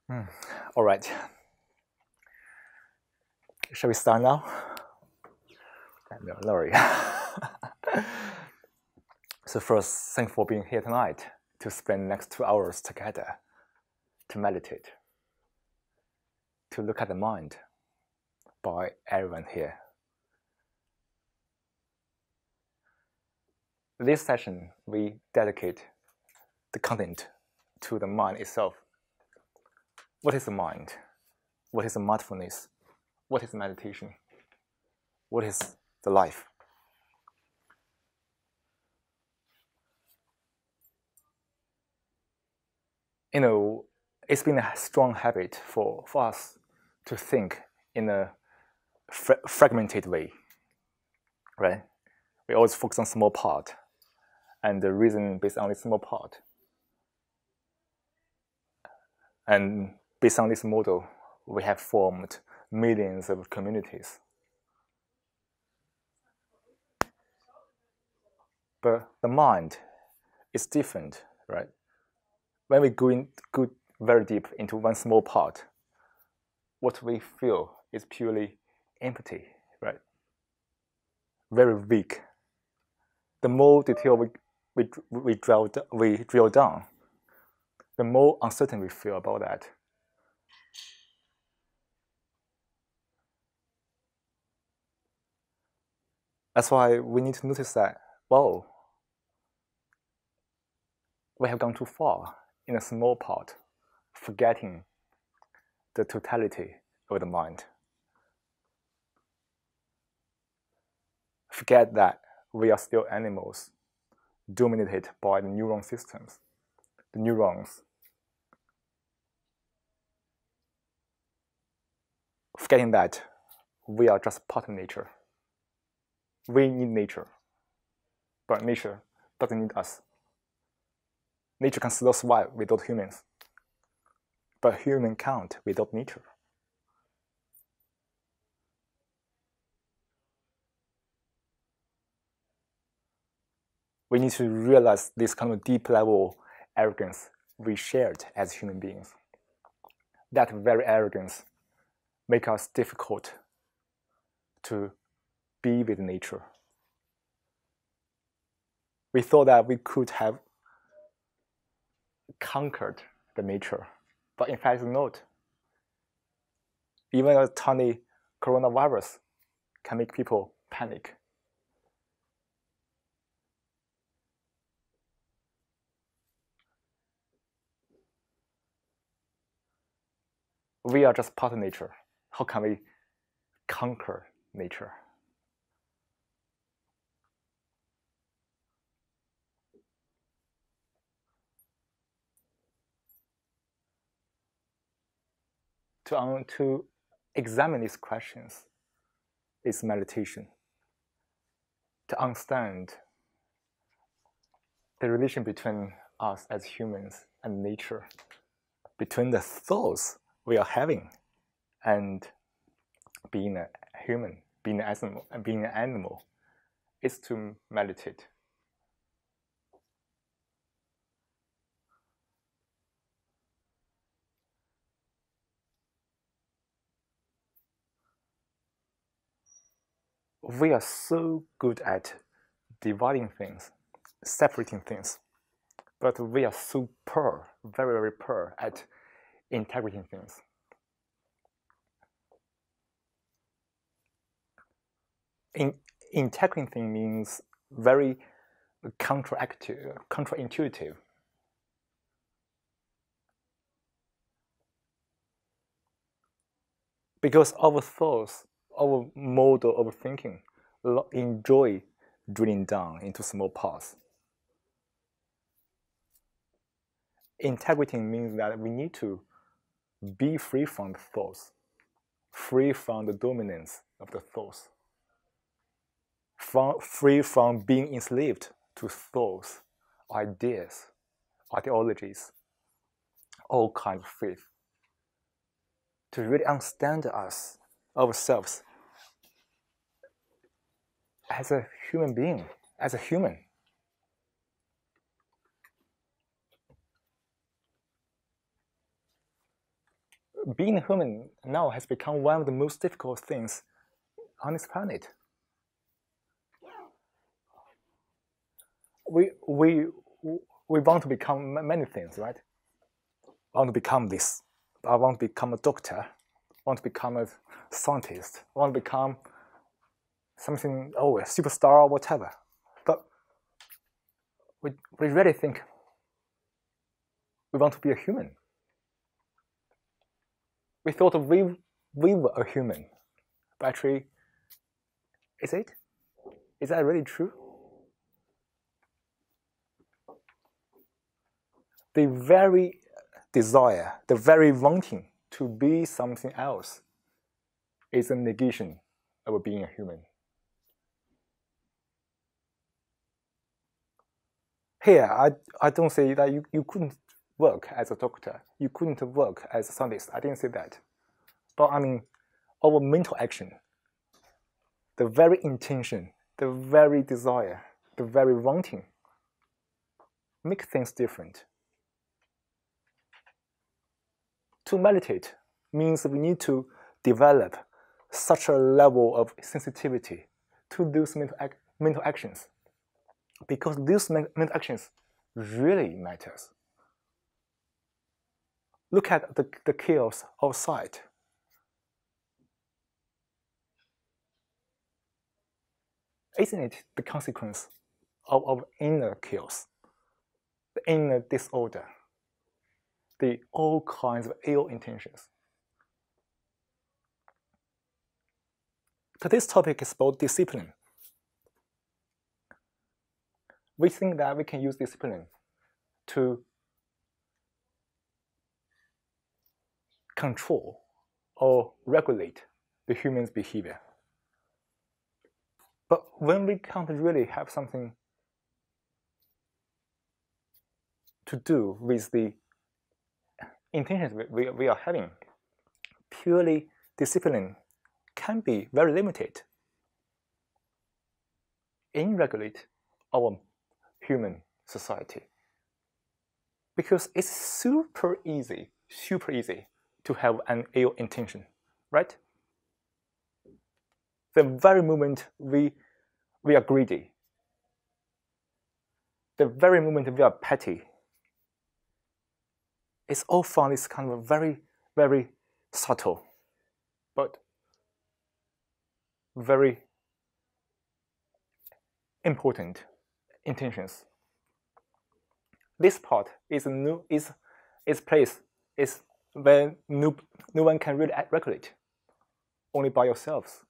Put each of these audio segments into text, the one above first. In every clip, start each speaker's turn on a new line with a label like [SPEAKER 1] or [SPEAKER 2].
[SPEAKER 1] All right. Shall we start now? No, Laurie. So first, thanks for being here tonight to spend the next 2 hours together to meditate, to look at the mind by everyone here. This session, we dedicate the content to the mind itself. What is the mind? What is the mindfulness? What is meditation? What is the life? You know, it's been a strong habit for us to think in a fragmented way, right? We always focus on small part and the reason based on this small part. And based on this model, we have formed millions of communities. But the mind is different, right? When we go very deep into one small part, what we feel is purely empty, right? Very weak. The more detail we drill down, the more uncertain we feel about that. That's why we need to notice that, whoa, we have gone too far in a small part, forgetting the totality of the mind. Forget that we are still animals, dominated by the neuron systems, the neurons. Forgetting that we are just part of nature. We need nature, but nature doesn't need us. Nature can still survive without humans, but human can't without nature. We need to realize this kind of deep level arrogance we shared as human beings. That very arrogance makes us difficult to be with nature. We thought that we could have conquered the nature, but in fact not. Even a tiny coronavirus can make people panic. We are just part of nature. How can we conquer nature? To examine these questions is meditation. To understand the relation between us as humans and nature, between the thoughts we are having and being a human, being an animal, is to meditate. We are so good at dividing things, separating things, but we are so poor, very, very poor at integrating things. Integrating things means very counterintuitive. Because our thoughts, our model of thinking, enjoy drilling down into small parts. Integrating means that we need to be free from the thoughts, free from the dominance of the thoughts, free from being enslaved to thoughts, ideas, ideologies, all kinds of faith. To really understand ourselves as a human being, as a human. being human now has become one of the most difficult things on this planet. We want to become many things, right? I want to become this. I want to become a doctor. I want to become a scientist. I want to become something, a superstar or whatever. But we really think we want to be a human. We thought we were a human. But actually, is it? Is that really true? The very desire, the very wanting to be something else is a negation of being a human. Here, I don't say that you couldn't work as a doctor, you couldn't work as a scientist. I didn't say that. But I mean, our mental action, the very intention, the very desire, the very wanting, make things different. To meditate means we need to develop such a level of sensitivity to those mental actions, because these mental actions really matters. Look at the chaos outside. Isn't it the consequence of our inner chaos, the inner disorder, the all kinds of ill intentions? Today's topic is about discipline. We think that we can use discipline to control or regulate the human's behavior. But when we can't really have something to do with the intentions we are having, purely discipline can be very limited in regulate our human society, because it's super easy to have an ill intention, right? The very moment we are greedy, the very moment we are petty, it's all found this kind of very, very subtle, but very important intentions. This part is place is when no one can really regulate, only by yourselves.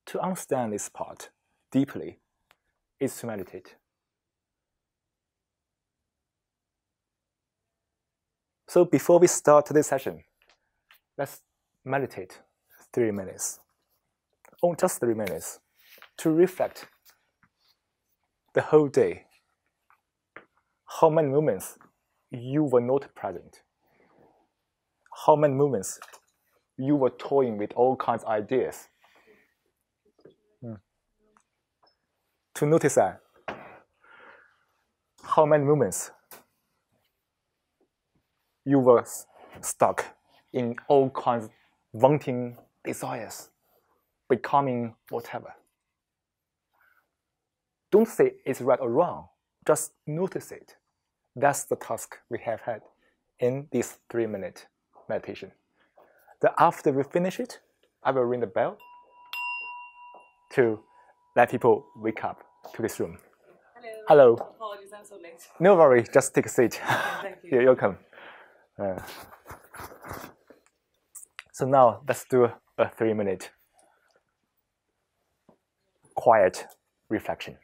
[SPEAKER 1] To understand this part deeply is to meditate. So before we start today's session, let's meditate 3 minutes. Oh, just 3 minutes to reflect the whole day. How many moments you were not present? How many moments you were toying with all kinds of ideas? To notice that. How many moments you were stuck in all kinds of wanting desires, becoming whatever. Don't say it's right or wrong, just notice it. That's the task we have had in this 3-minute meditation. Then after we finish it, I will ring the bell to let people wake up to this room.
[SPEAKER 2] Hello.
[SPEAKER 1] Hello.
[SPEAKER 2] Apologies, I'm so late.
[SPEAKER 1] No worry, just take a seat.
[SPEAKER 2] Thank you.
[SPEAKER 1] You're welcome. So now let's do a 3-minute quiet reflection.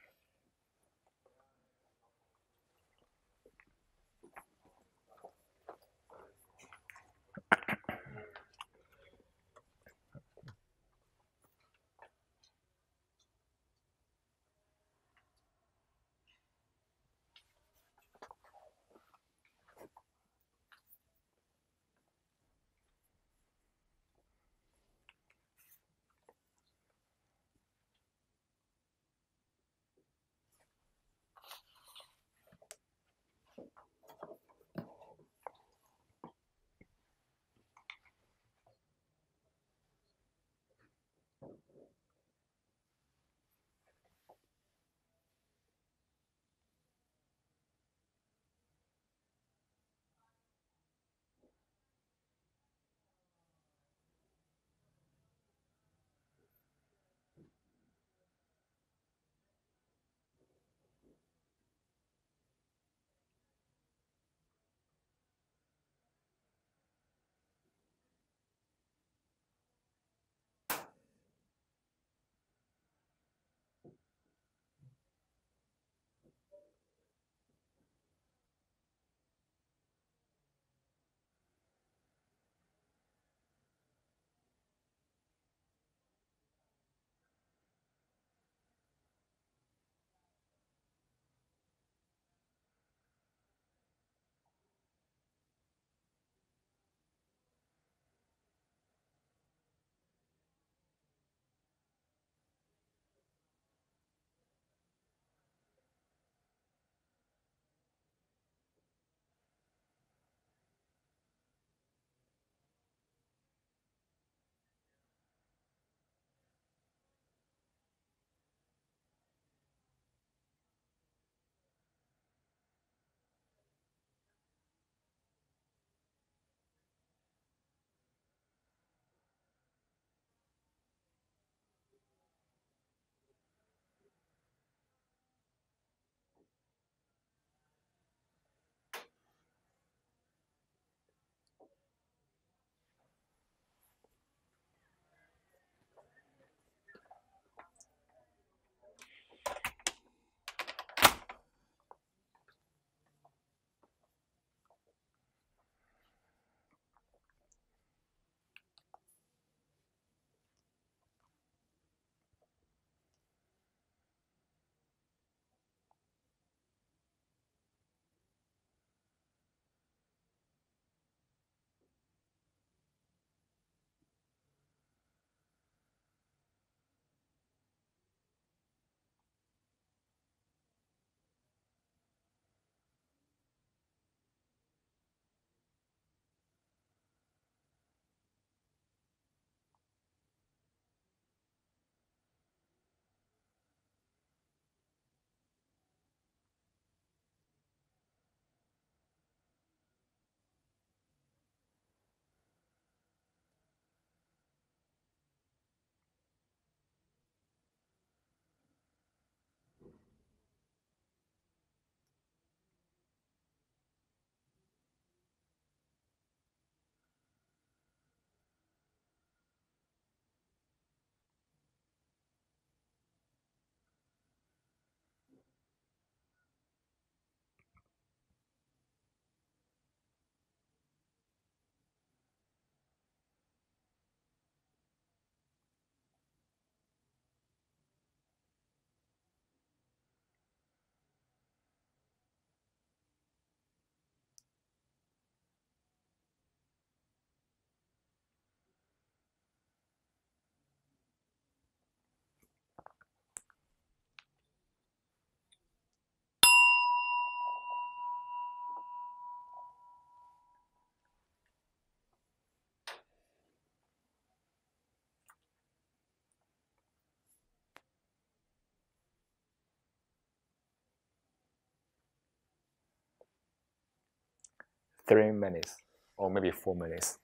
[SPEAKER 1] 3 minutes or maybe 4 minutes.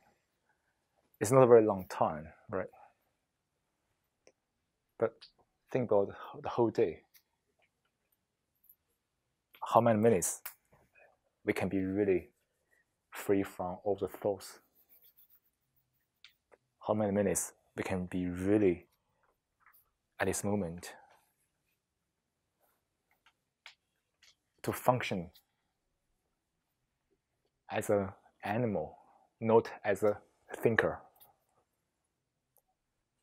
[SPEAKER 1] It's not a very long time, right? But think about the whole day. How many minutes we can be really free from all the thoughts? How many minutes we can be really at this moment to function as an animal, not as a thinker.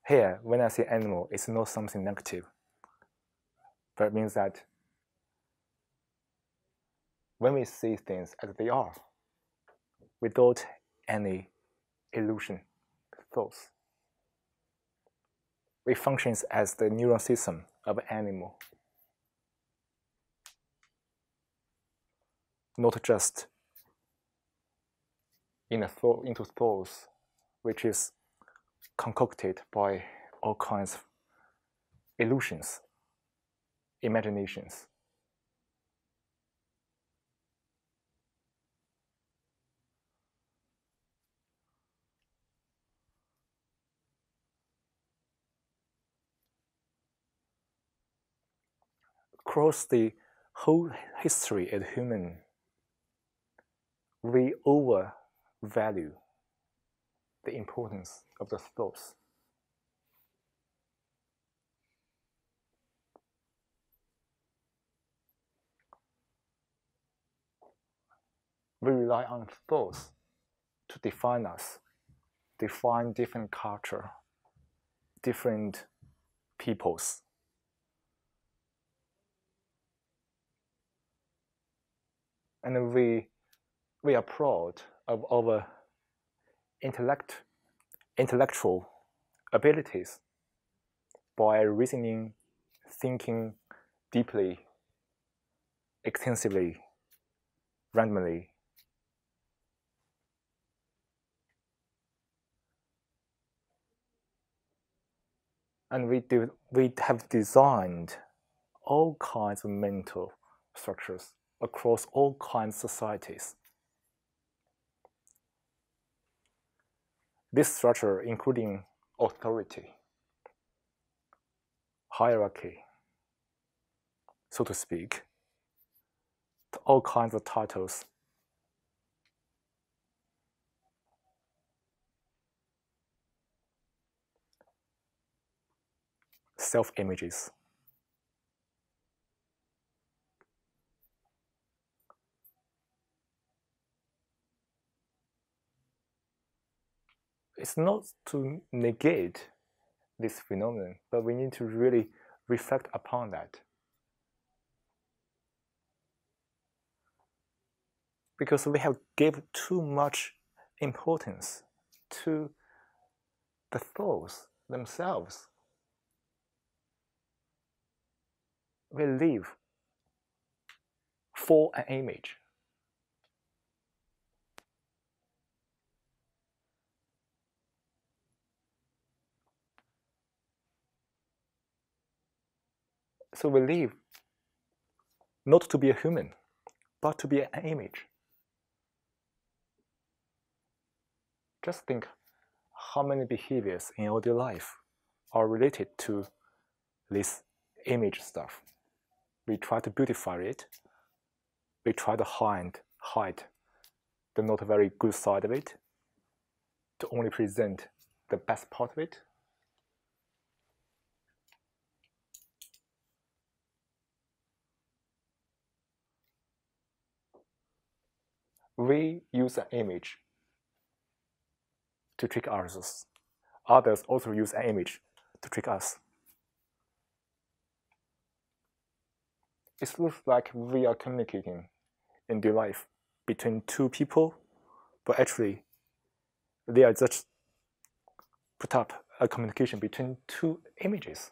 [SPEAKER 1] Here, when I say animal, it's not something negative, but it means that when we see things as they are, without any illusion, thoughts, we function as the neural system of an animal, not just into thoughts, which is concocted by all kinds of illusions, imaginations. Across the whole history of human, we overvalue the importance of the thoughts. We rely on thoughts to define us, define different culture, different peoples. And we are proud of our intellectual abilities by reasoning, thinking deeply, extensively, randomly. And we have designed all kinds of mental structures across all kinds of societies. This structure including authority, hierarchy, so to speak, all kinds of titles, self-images. It's not to negate this phenomenon, but we need to really reflect upon that. Because we have given too much importance to the thoughts themselves. We live for an image. So we live not to be a human, but to be an image. Just think how many behaviors in our daily life are related to this image stuff. We try to beautify it. We try to hide the not very good side of it, to only present the best part of it. We use an image to trick others. Others also use an image to trick us. It looks like we are communicating in real life between two people, but actually they are just put up a communication between two images.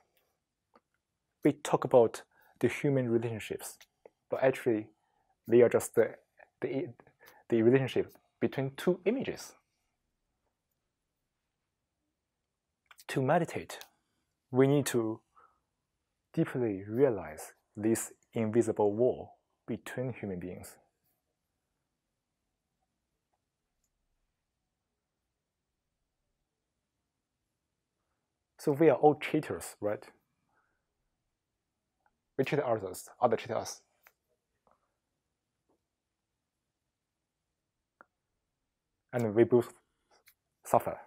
[SPEAKER 1] We talk about the human relationships, but actually they are just the relationship between two images. To meditate, we need to deeply realize this invisible wall between human beings. So we are all cheaters, right? We cheat others, others cheat us. And we both suffer.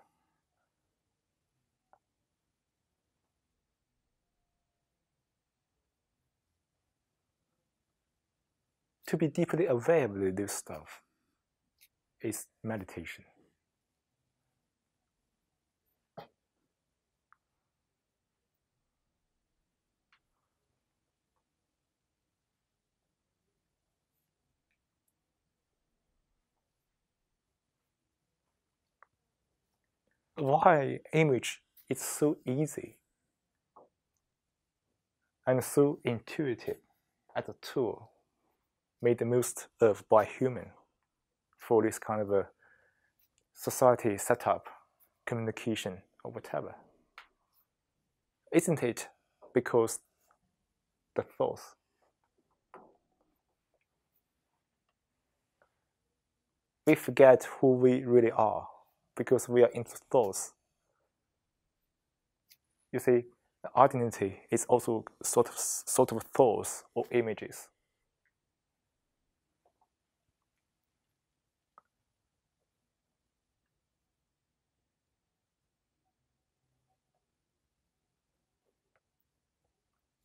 [SPEAKER 1] To be deeply aware of this stuff is meditation. Why image is so easy and so intuitive as a tool made the most of by human for this kind of a society setup, communication, or whatever? Isn't it because the thoughts? We forget who we really are because we are into thoughts. You see, identity is also sort of thoughts or images.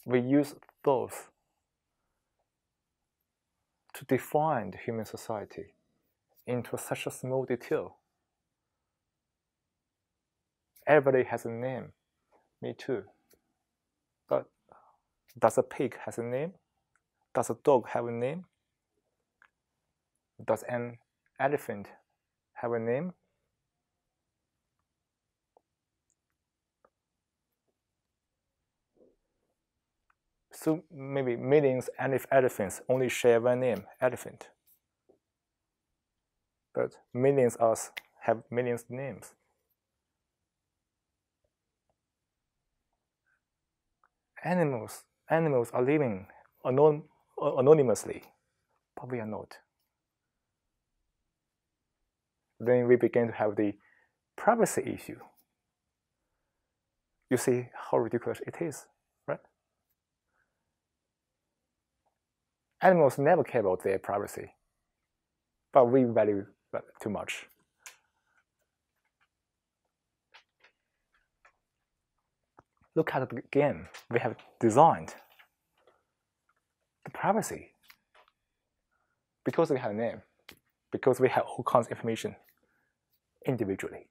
[SPEAKER 1] We use thoughts to define the human society into such a small detail. Everybody has a name. Me too. But does a pig have a name? Does a dog have a name? Does an elephant have a name? So maybe millions of elephants only share one name, elephant. But millions of us have millions of names. Animals are living anonymously, but we are not. Then we begin to have the privacy issue. You see how ridiculous it is, right? Animals never care about their privacy, but we value that too much. Look at the game we have designed. The privacy. Because we have a name, because we have all kinds of information individually.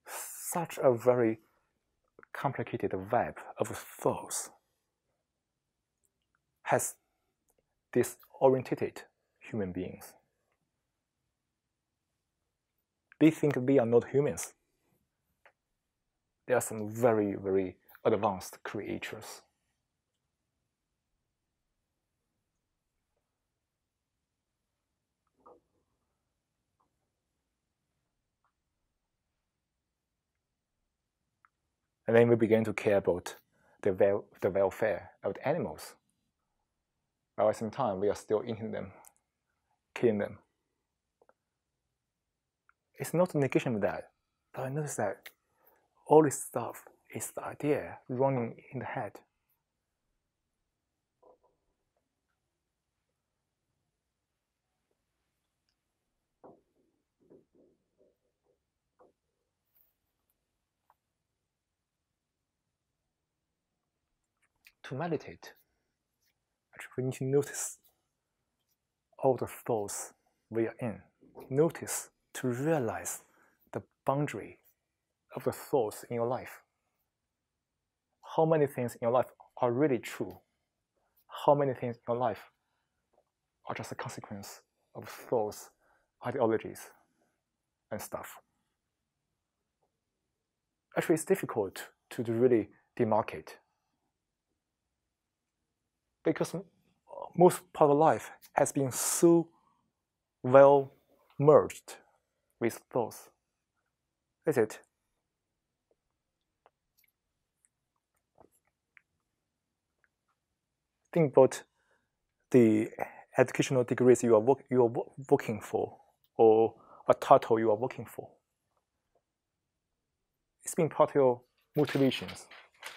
[SPEAKER 1] Such a very complicated web of thoughts has disorientated human beings. They think we are not humans. There are some very, very advanced creatures. And then we begin to care about the welfare of the animals. While at the same time, we are still eating them, killing them. It's not a negation of that, but I notice that all this stuff is the idea running in the head. To meditate, actually, we need to notice all the thoughts we are in. Notice to realize the boundary of the thoughts in your life. How many things in your life are really true? How many things in your life are just a consequence of thoughts, ideologies, and stuff? Actually, it's difficult to really demarcate because most part of life has been so well merged with thoughts. Is it? Think about the educational degrees you are working for or a title you are working for. It's been part of your motivations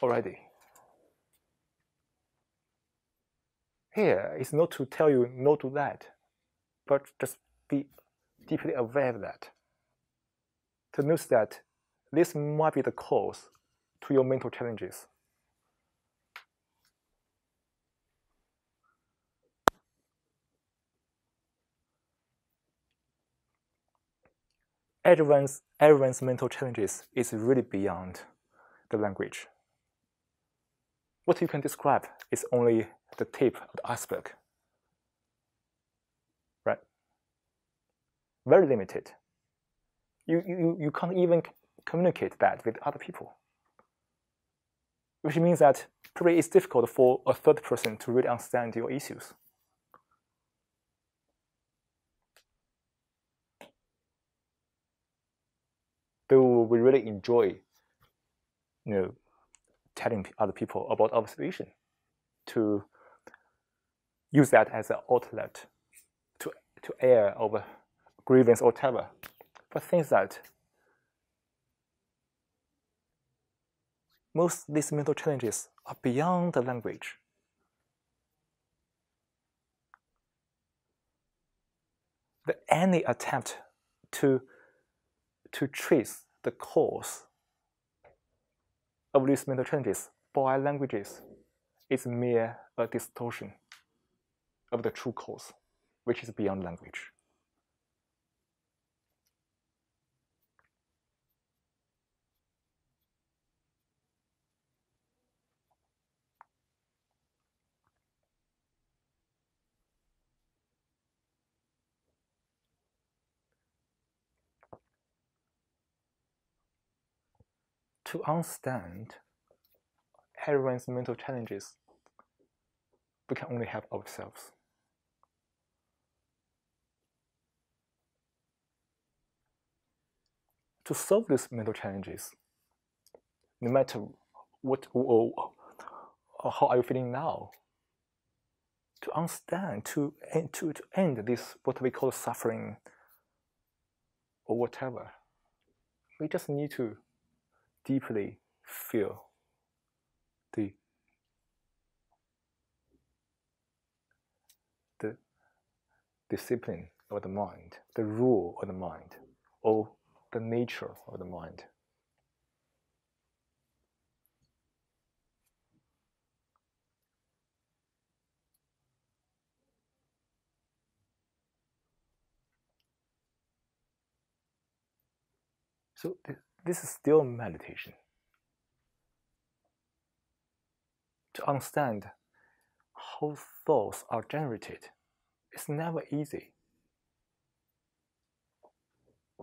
[SPEAKER 1] already. Here is not to tell you no to that, but just be deeply aware of that. To notice that this might be the cause to your mental challenges. Everyone's mental challenges is really beyond the language. What you can describe is only the tip of the iceberg, right? Very limited. You can't even communicate that with other people, which means that probably it's difficult for a third person to really understand your issues. Though we really enjoy, telling other people about our situation, to use that as an outlet to air our grievance or whatever. But things that most of these mental challenges are beyond the language. Any attempt to trace the cause of these mental challenges by languages is mere a distortion of the true cause, which is beyond language. To understand everyone's mental challenges, we can only help ourselves. To solve these mental challenges, no matter what or how are you feeling now, to understand, to end this what we call suffering or whatever, we just need to deeply feel the discipline of the mind, the rule of the mind, or the nature of the mind. So this is still meditation. To understand how thoughts are generated, it's never easy.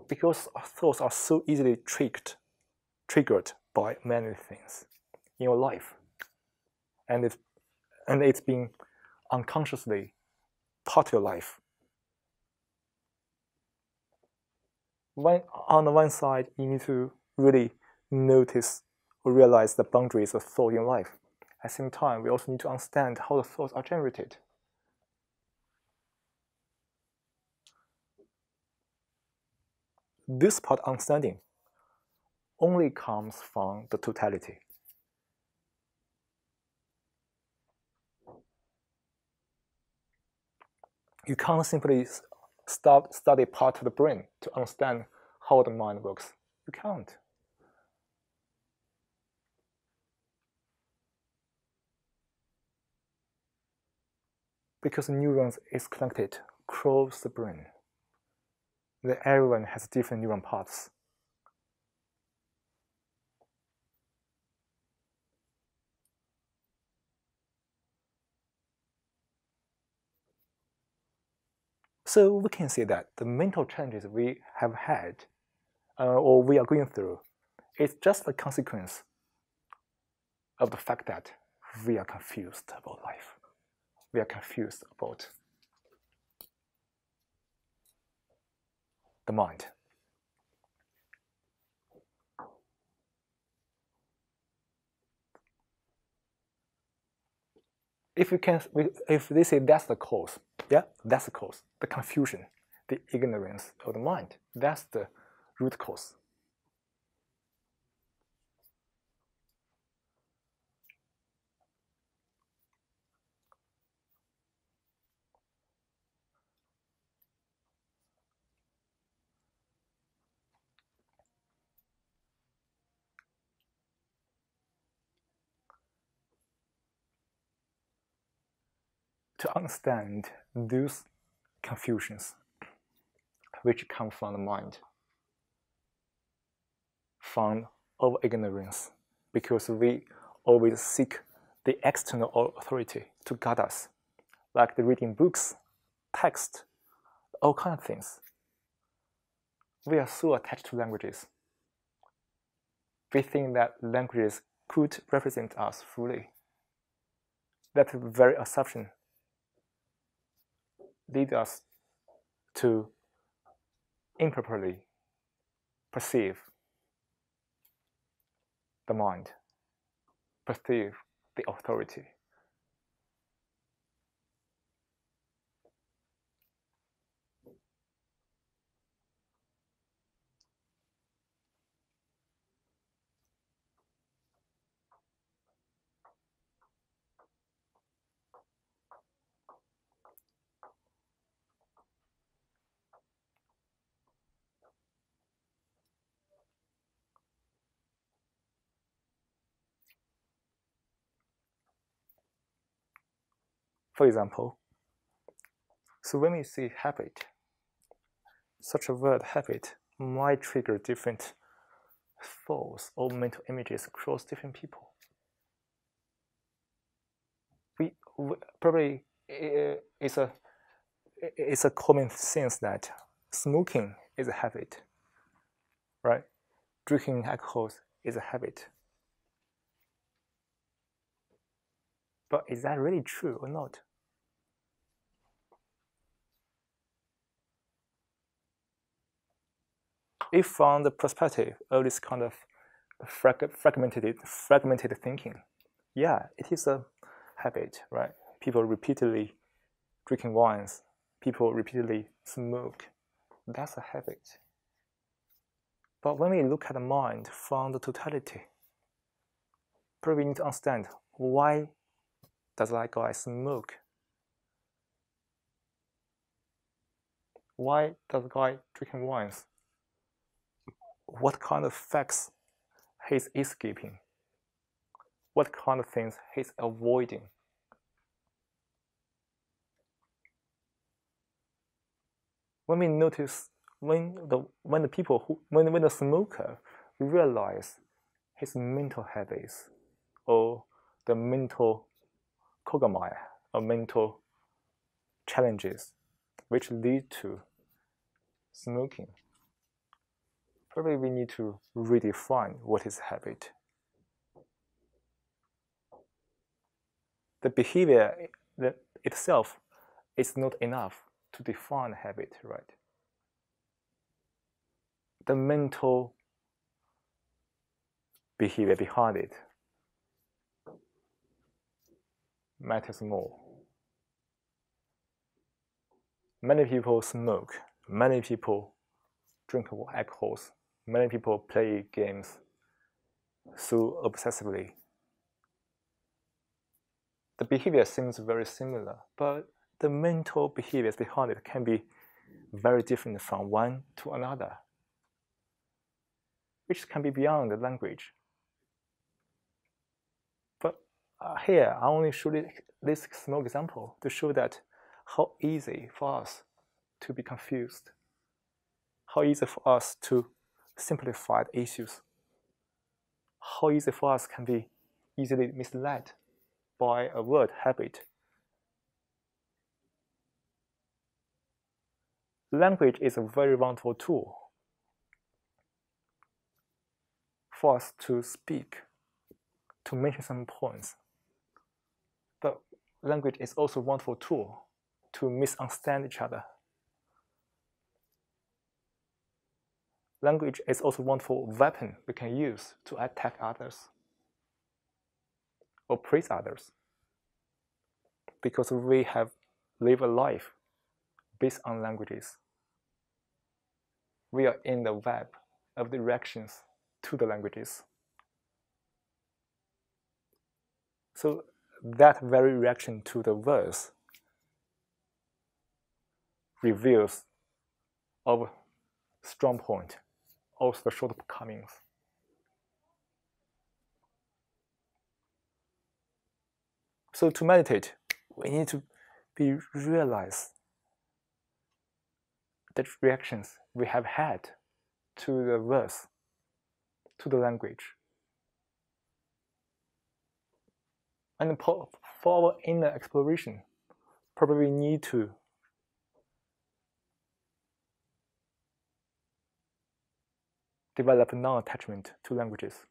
[SPEAKER 1] Because our thoughts are so easily triggered by many things in your life. And it's been unconsciously part of your life. On the one side, you need to really notice or realize the boundaries of thought in life. At the same time, we also need to understand how the thoughts are generated. This part of understanding only comes from the totality. You can't simply study part of the brain to understand how the mind works. You can't. Because neurons is connected across the brain. Everyone has different neuron paths. So we can say that the mental challenges we have had or we are going through is just a consequence of the fact that we are confused about life. We are confused about the mind. If they say that's the cause, yeah, that's the cause, the confusion, the ignorance of the mind. That's the root cause. To understand those confusions which come from the mind, from our ignorance, because we always seek the external authority to guide us, like the reading books, text, all kinds of things. We are so attached to languages. We think that languages could represent us fully. That very assumption leads us to improperly perceive the mind, perceive the authority. For example, so when we see habit, such a word habit might trigger different thoughts or mental images across different people. We probably it's a common sense that smoking is a habit, right? Drinking alcohol is a habit. But is that really true or not? If from the perspective of this kind of fragmented thinking, yeah, it is a habit, right? People repeatedly drinking wines, people repeatedly smoke. That's a habit. But when we look at the mind from the totality, probably we need to understand why does that guy smoke? Why does the guy drinking wines? What kind of facts he's escaping? What kind of things he's avoiding? When we notice, when the smoker realize his mental habits or the mental kogomai or mental challenges which lead to smoking, probably we need to redefine what is habit. The behavior itself is not enough to define habit, right? The mental behavior behind it matters more. Many people smoke, many people drink alcohols, many people play games so obsessively. The behavior seems very similar, but the mental behaviors behind it can be very different from one to another, which can be beyond the language. But here, I only show this small example to show that how easy for us to be confused, how easy for us to simplify the issues, how easy for us can be easily misled by a word habit. Language is a very wonderful tool for us to speak, to mention some points. But language is also a wonderful tool to misunderstand each other. Language is also a wonderful weapon we can use to attack others or praise others, because we have lived a life based on languages. we are in the web of the reactions to the languages. So that very reaction to the verse reveals our strong point, also the shortcomings. So to meditate, we need to realize the reactions we have had to the verse, to the language. And for our inner exploration, probably need to develop non-attachment to languages,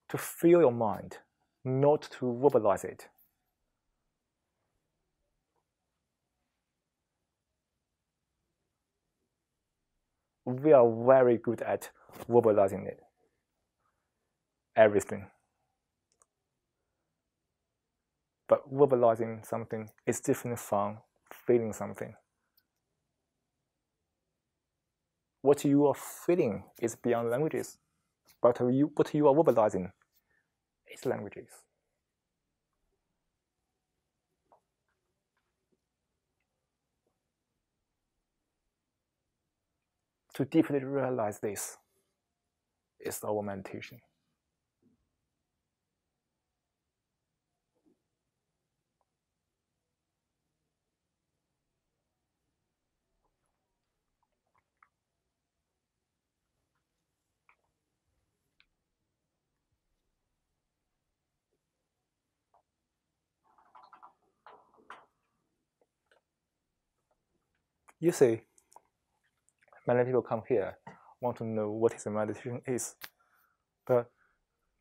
[SPEAKER 1] to feel your mind, not to verbalize it. We are very good at verbalizing it, everything. But verbalizing something is different from feeling something. What you are feeling is beyond languages, but what you are verbalizing is languages. To deeply realize this is our meditation. You see, many people come here want to know what is meditation is. But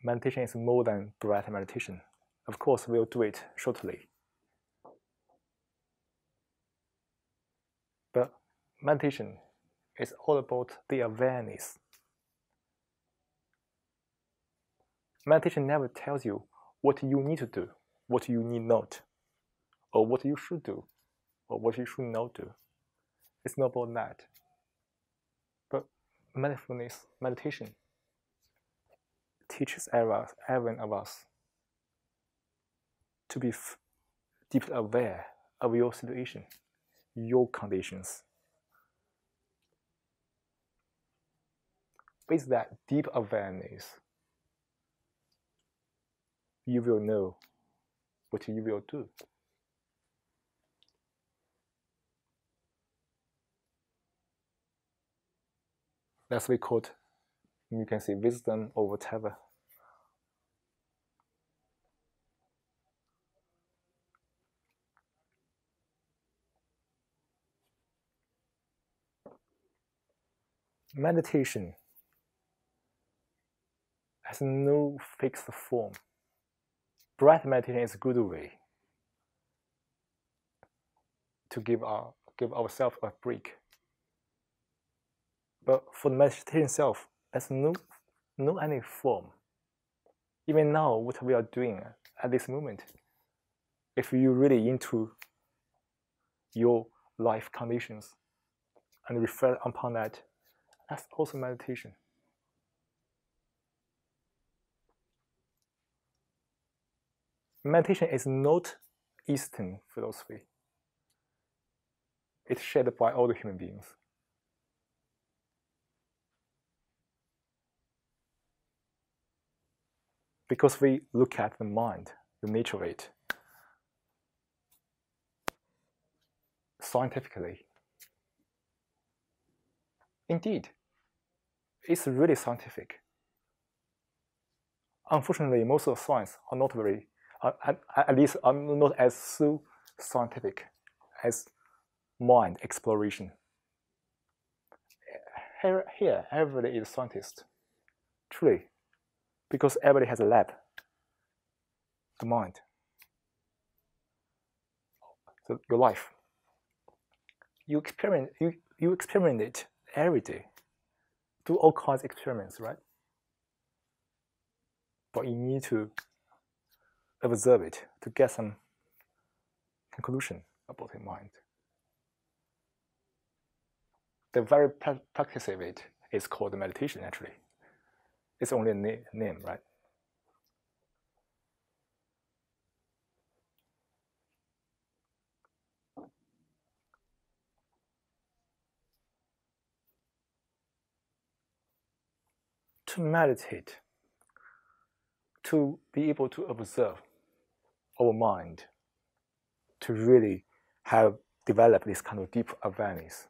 [SPEAKER 1] meditation is more than breath meditation. Of course, we'll do it shortly. But meditation is all about the awareness. Meditation never tells you what you need to do, what you need not, or what you should do, or what you should not do. It's not about that. But mindfulness meditation teaches everyone of us to be deeply aware of your situation, your conditions. With that deep awareness, you will know what you will do. That's what we call it, you can say wisdom or whatever. Meditation has no fixed form. Breath meditation is a good way to give ourselves a break. But for the meditation itself, there's no any form. Even now, what we are doing at this moment, if you're really into your life conditions and reflect upon that, that's also meditation. Meditation is not Eastern philosophy. It's shared by all the human beings. Because we look at the mind, the nature of it, scientifically. Indeed, it's really scientific. Unfortunately, most of the science are not very, at least are not as so scientific as mind exploration. Here, everybody is a scientist, truly, because everybody has a lab, the mind. So your life, you experiment it every day, do all kinds of experiments, right? But you need to observe it to get some conclusion about your mind. the very practice of it is called meditation, actually. It's only a name, right? To meditate, to be able to observe our mind, to really develop this kind of deep awareness,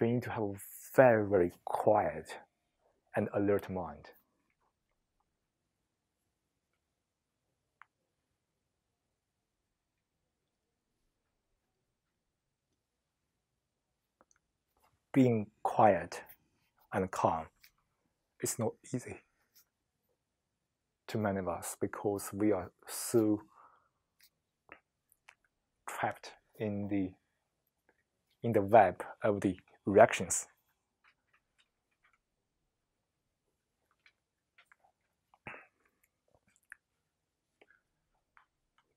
[SPEAKER 1] we need to have a very, very quiet and alert mind. Being quiet and calm is not easy to many of us because we are so trapped in the web of the reactions.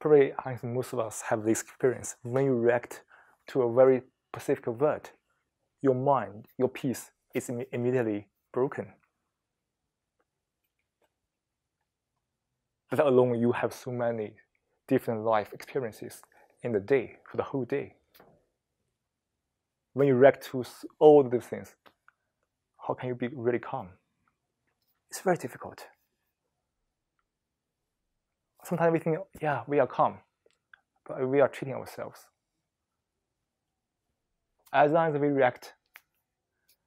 [SPEAKER 1] Probably, I think most of us have this experience. When you react to a very specific word, your mind, your peace is immediately broken. Let alone you have so many different life experiences in the day, for the whole day. When you react to all these things, how can you be really calm? It's very difficult. Sometimes we think, yeah, we are calm, but we are cheating ourselves. As long as we react,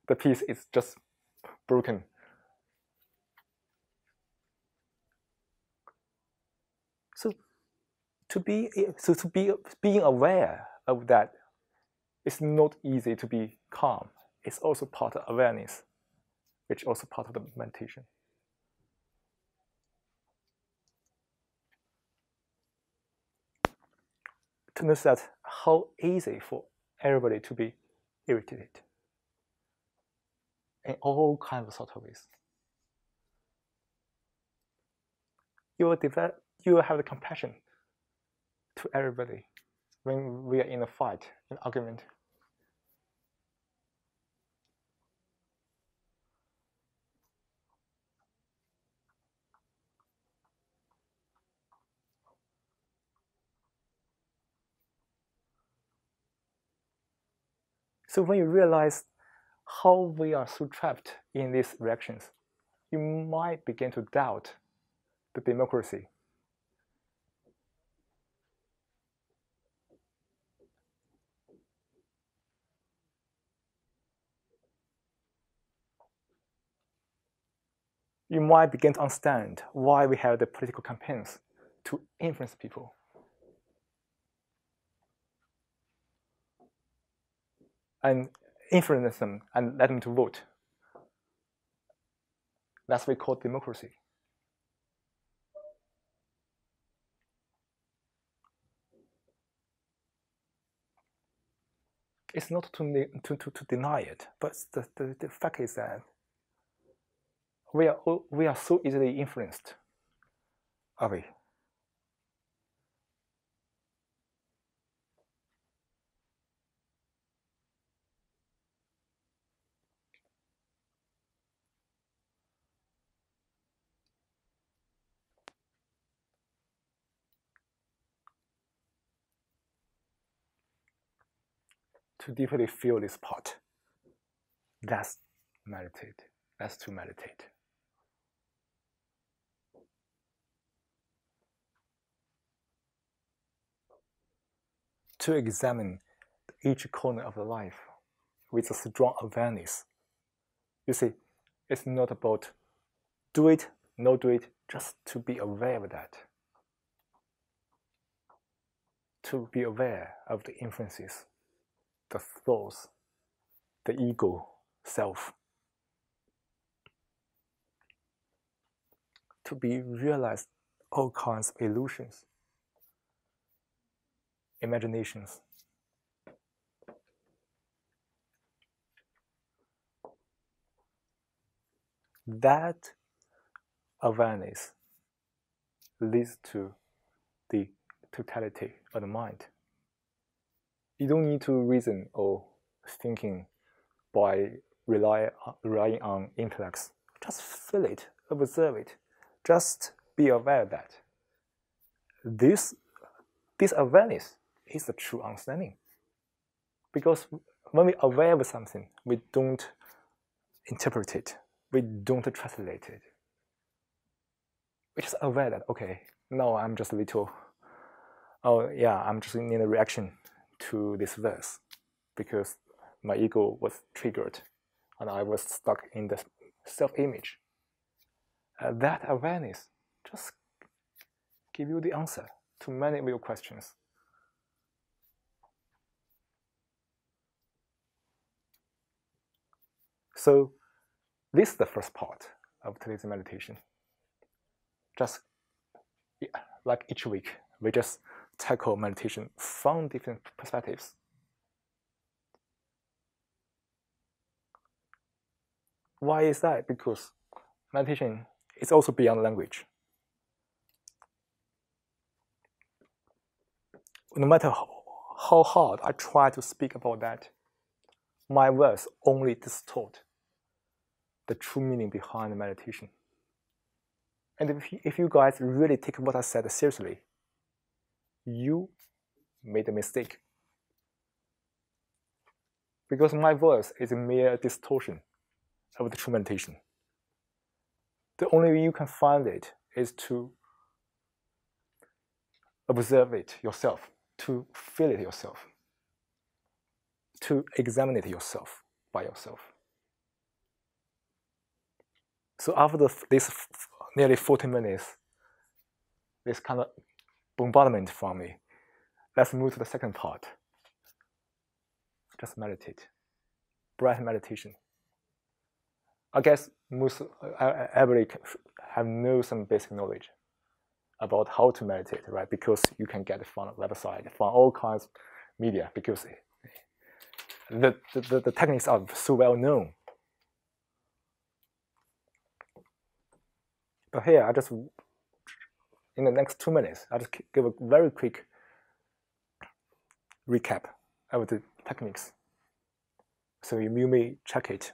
[SPEAKER 1] the peace is just broken. So being aware of that, it's not easy to be calm. It's also part of awareness, which is also part of the meditation. To notice that how easy for everybody to be irritated in all kinds of sort of ways. You will have the compassion to everybody when we are in a fight, an argument. So when you realize how we are so trapped in these reactions, you might begin to doubt the democracy. You might begin to understand why we have the political campaigns to influence people. And influence them and let them to vote. That's what we call democracy. It's not to deny it, but the fact is that we are so easily influenced, are we? To deeply feel this part, that's meditate. That's to meditate. To examine each corner of the life with a strong awareness. You see, it's not about do it, not do it, just to be aware of that. To be aware of the influences, the thoughts, the ego, self. To be realized all kinds of illusions, imaginations. That awareness leads to the totality of the mind. You don't need to reason or thinking by relying on intellects. Just feel it, observe it. Just be aware that this awareness is the true understanding. Because when we're aware of something, we don't interpret it, we don't translate it. We're just aware that, okay, no, I'm just a little, oh yeah, I'm just in a reaction to this verse because my ego was triggered and I was stuck in the self-image. That awareness just give you the answer to many of your questions. So this is the first part of today's meditation. Just like each week, we just tackle meditation from different perspectives. Why is that? Because meditation is also beyond language. No matter how hard I try to speak about that, my words only distort the true meaning behind the meditation. And if you guys really take what I said seriously, you made a mistake. Because my voice is a mere distortion of the true meditation. The only way you can find it is to observe it yourself, to feel it yourself, to examine it yourself by yourself. So after this nearly 40 minutes, this kind of bombardment from me, let's move to the second part. Just meditate. Breath meditation. I guess everybody have some basic knowledge about how to meditate, right? Because you can get it from the website, from all kinds of media, because the techniques are so well known. But here, in the next 2 minutes, I'll just give a very quick recap of the techniques. So you may check it,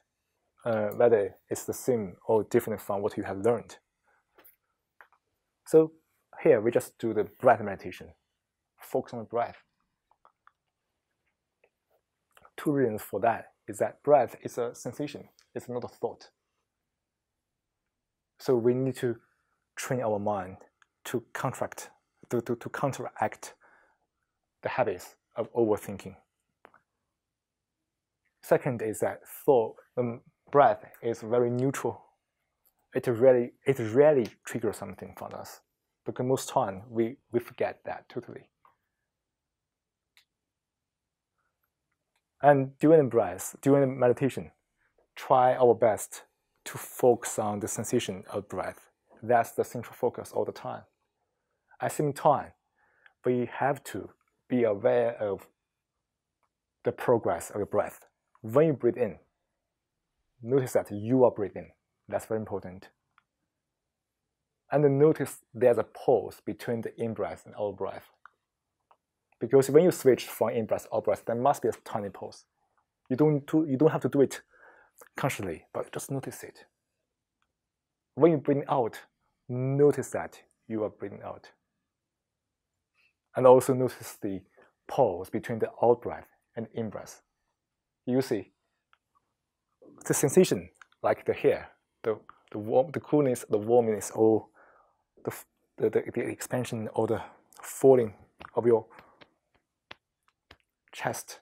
[SPEAKER 1] whether it's the same or different from what you have learned. So here, we just do the breath meditation. Focus on the breath. 2 reasons for that is that breath is a sensation. It's not a thought. So we need to train our mind to counteract the habits of overthinking. Second is that breath is very neutral. It rarely triggers something from us, because most time we forget that totally. And during the meditation, try our best to focus on the sensation of breath. That's the central focus all the time. At the same time, we have to be aware of the progress of your breath. When you breathe in, notice that you are breathing. That's very important. And notice there's a pause between the in-breath and out-breath. Because when you switch from in-breath to out-breath, there must be a tiny pause. You don't have to do it consciously, but just notice it. When you breathe out, notice that you are breathing out. And also notice the pause between the out-breath and in-breath. You see, the sensation, like the hair, the coolness, the warmness, or the expansion or the falling of your chest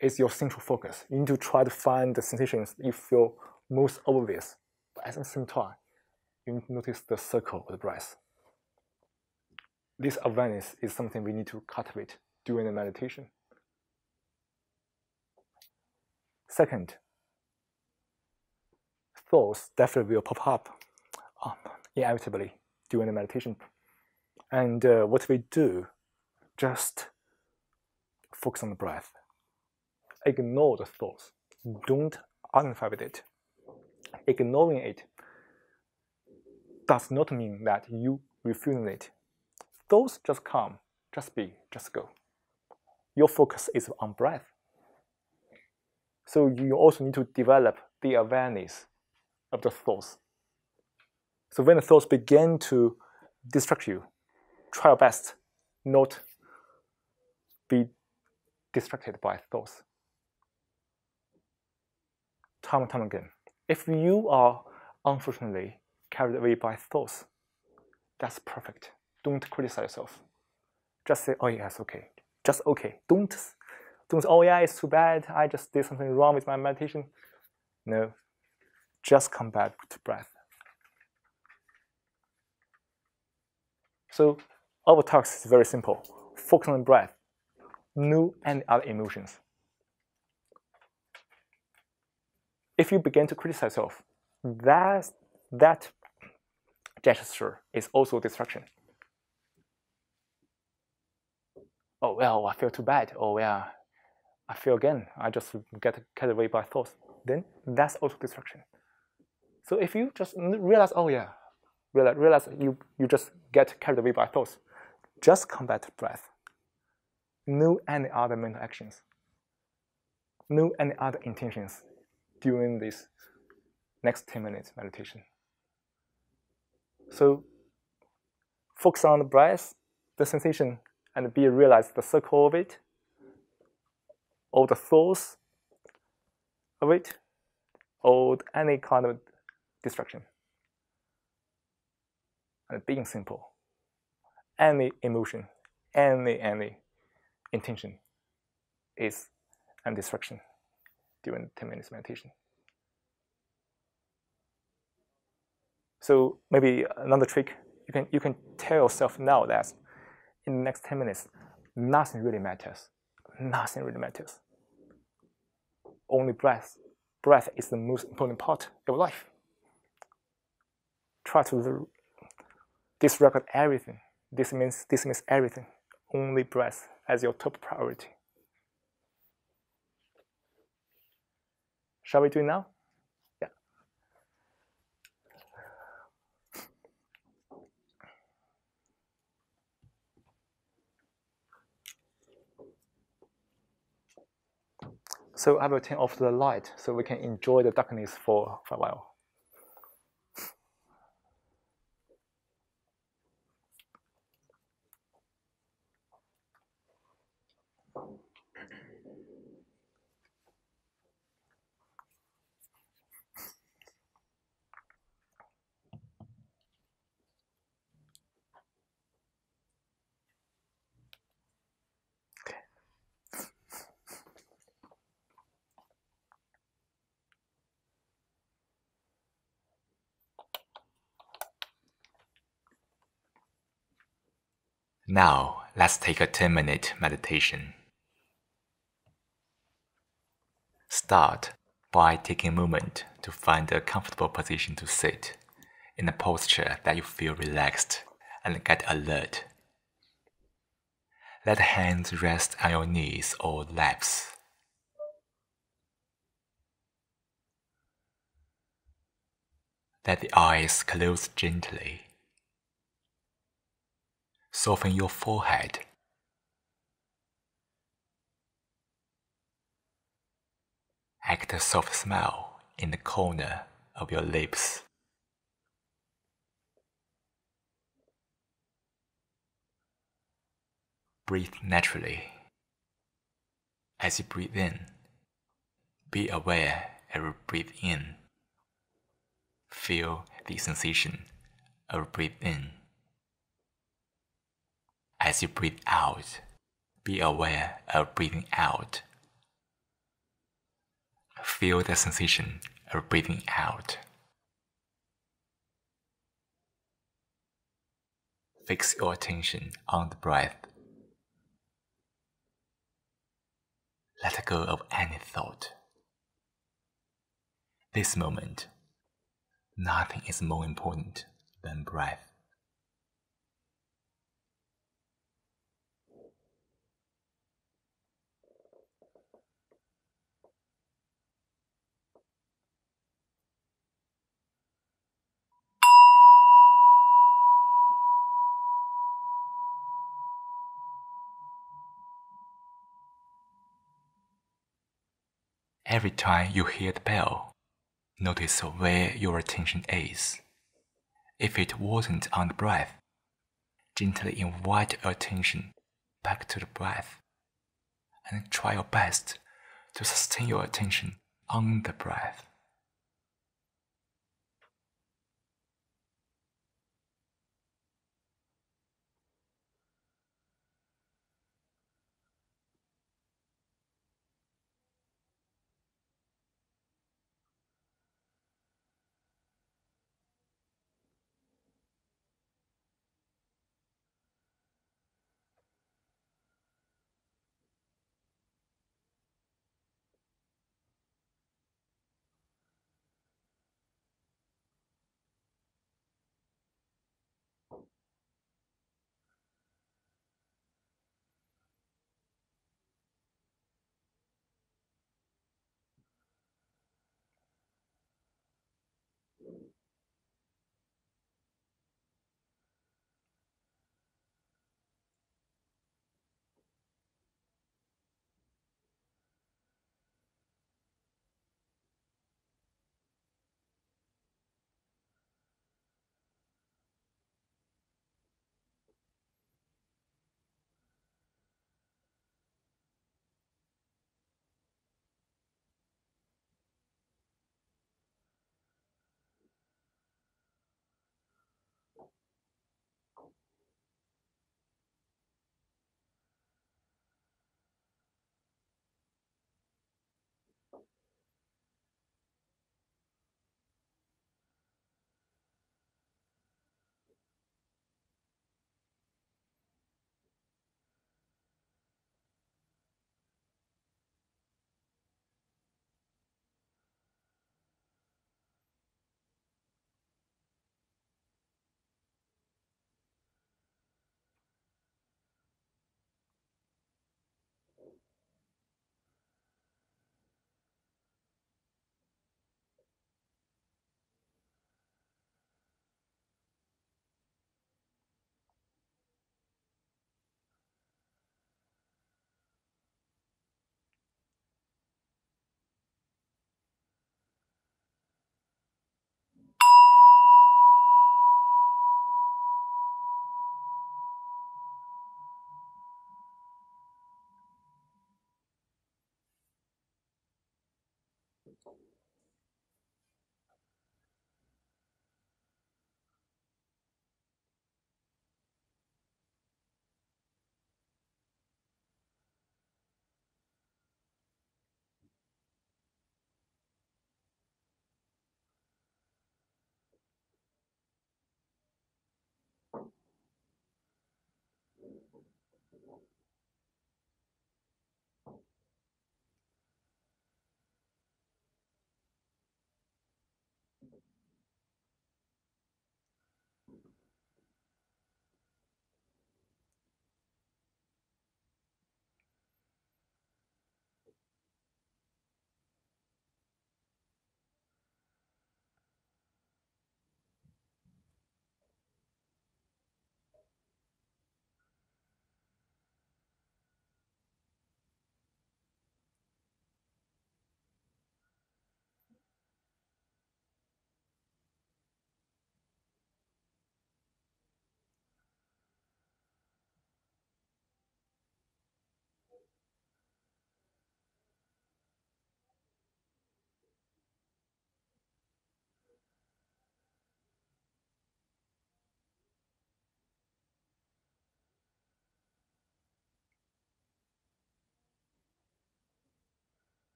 [SPEAKER 1] is your central focus. You need to try to find the sensations you feel most obvious, but at the same time, you need to notice the circle of the breath. This awareness is something we need to cultivate during the meditation. Second, thoughts definitely will pop up inevitably during the meditation. And what we do, just focus on the breath. Ignore the thoughts. Don't identify with it. Ignoring it does not mean that you refusing it. Thoughts just come, just be, just go. Your focus is on breath. So you also need to develop the awareness of the thoughts. So when the thoughts begin to distract you, try your best not be distracted by thoughts. Time and time again. If you are unfortunately carried away by thoughts, that's perfect. Don't criticize yourself. Just say, oh yeah, it's okay. Just okay. Don't oh yeah, it's too bad. I just did something wrong with my meditation. No. Just come back to breath. So our task is very simple. Focus on the breath. No any other emotions. If you begin to criticize yourself, that gesture is also distraction. Oh well, I feel too bad. Oh yeah, I feel again. I just get carried away by thoughts. Then that's also distraction. So if you just realize, oh yeah, realize you just get carried away by thoughts, just come back to breath. No any other mental actions. No any other intentions during this next 10 minutes meditation. So focus on the breath, the sensation, and realize the circle of it, or the thoughts of it, or any kind of distraction. And being simple. Any emotion, any intention is a distraction during 10 minutes meditation. So maybe another trick, you can tell yourself now that in the next 10 minutes, nothing really matters. Nothing really matters. Only breath. Breath is the most important part of your life. Try to disregard everything. This means everything. Only breath as your top priority. Shall we do it now? Yeah. So I will turn off the light so we can enjoy the darkness for a while.
[SPEAKER 3] Now, let's take a 10-minute meditation. Start by taking a moment to find a comfortable position to sit in a posture that you feel relaxed and get alert. Let the hands rest on your knees or laps. Let the eyes close gently. Soften your forehead. Act a soft smile in the corner of your lips. Breathe naturally. As you breathe in, be aware as you breathe in. Feel the sensation of breathe in. As you breathe out, be aware of breathing out. Feel the sensation of breathing out. Fix your attention on the breath. Let go of any thought. This moment, nothing is more important than breath. Every time you hear the bell, notice where your attention is. If it wasn't on the breath, gently invite attention back to the breath, and try your best to sustain your attention on the breath.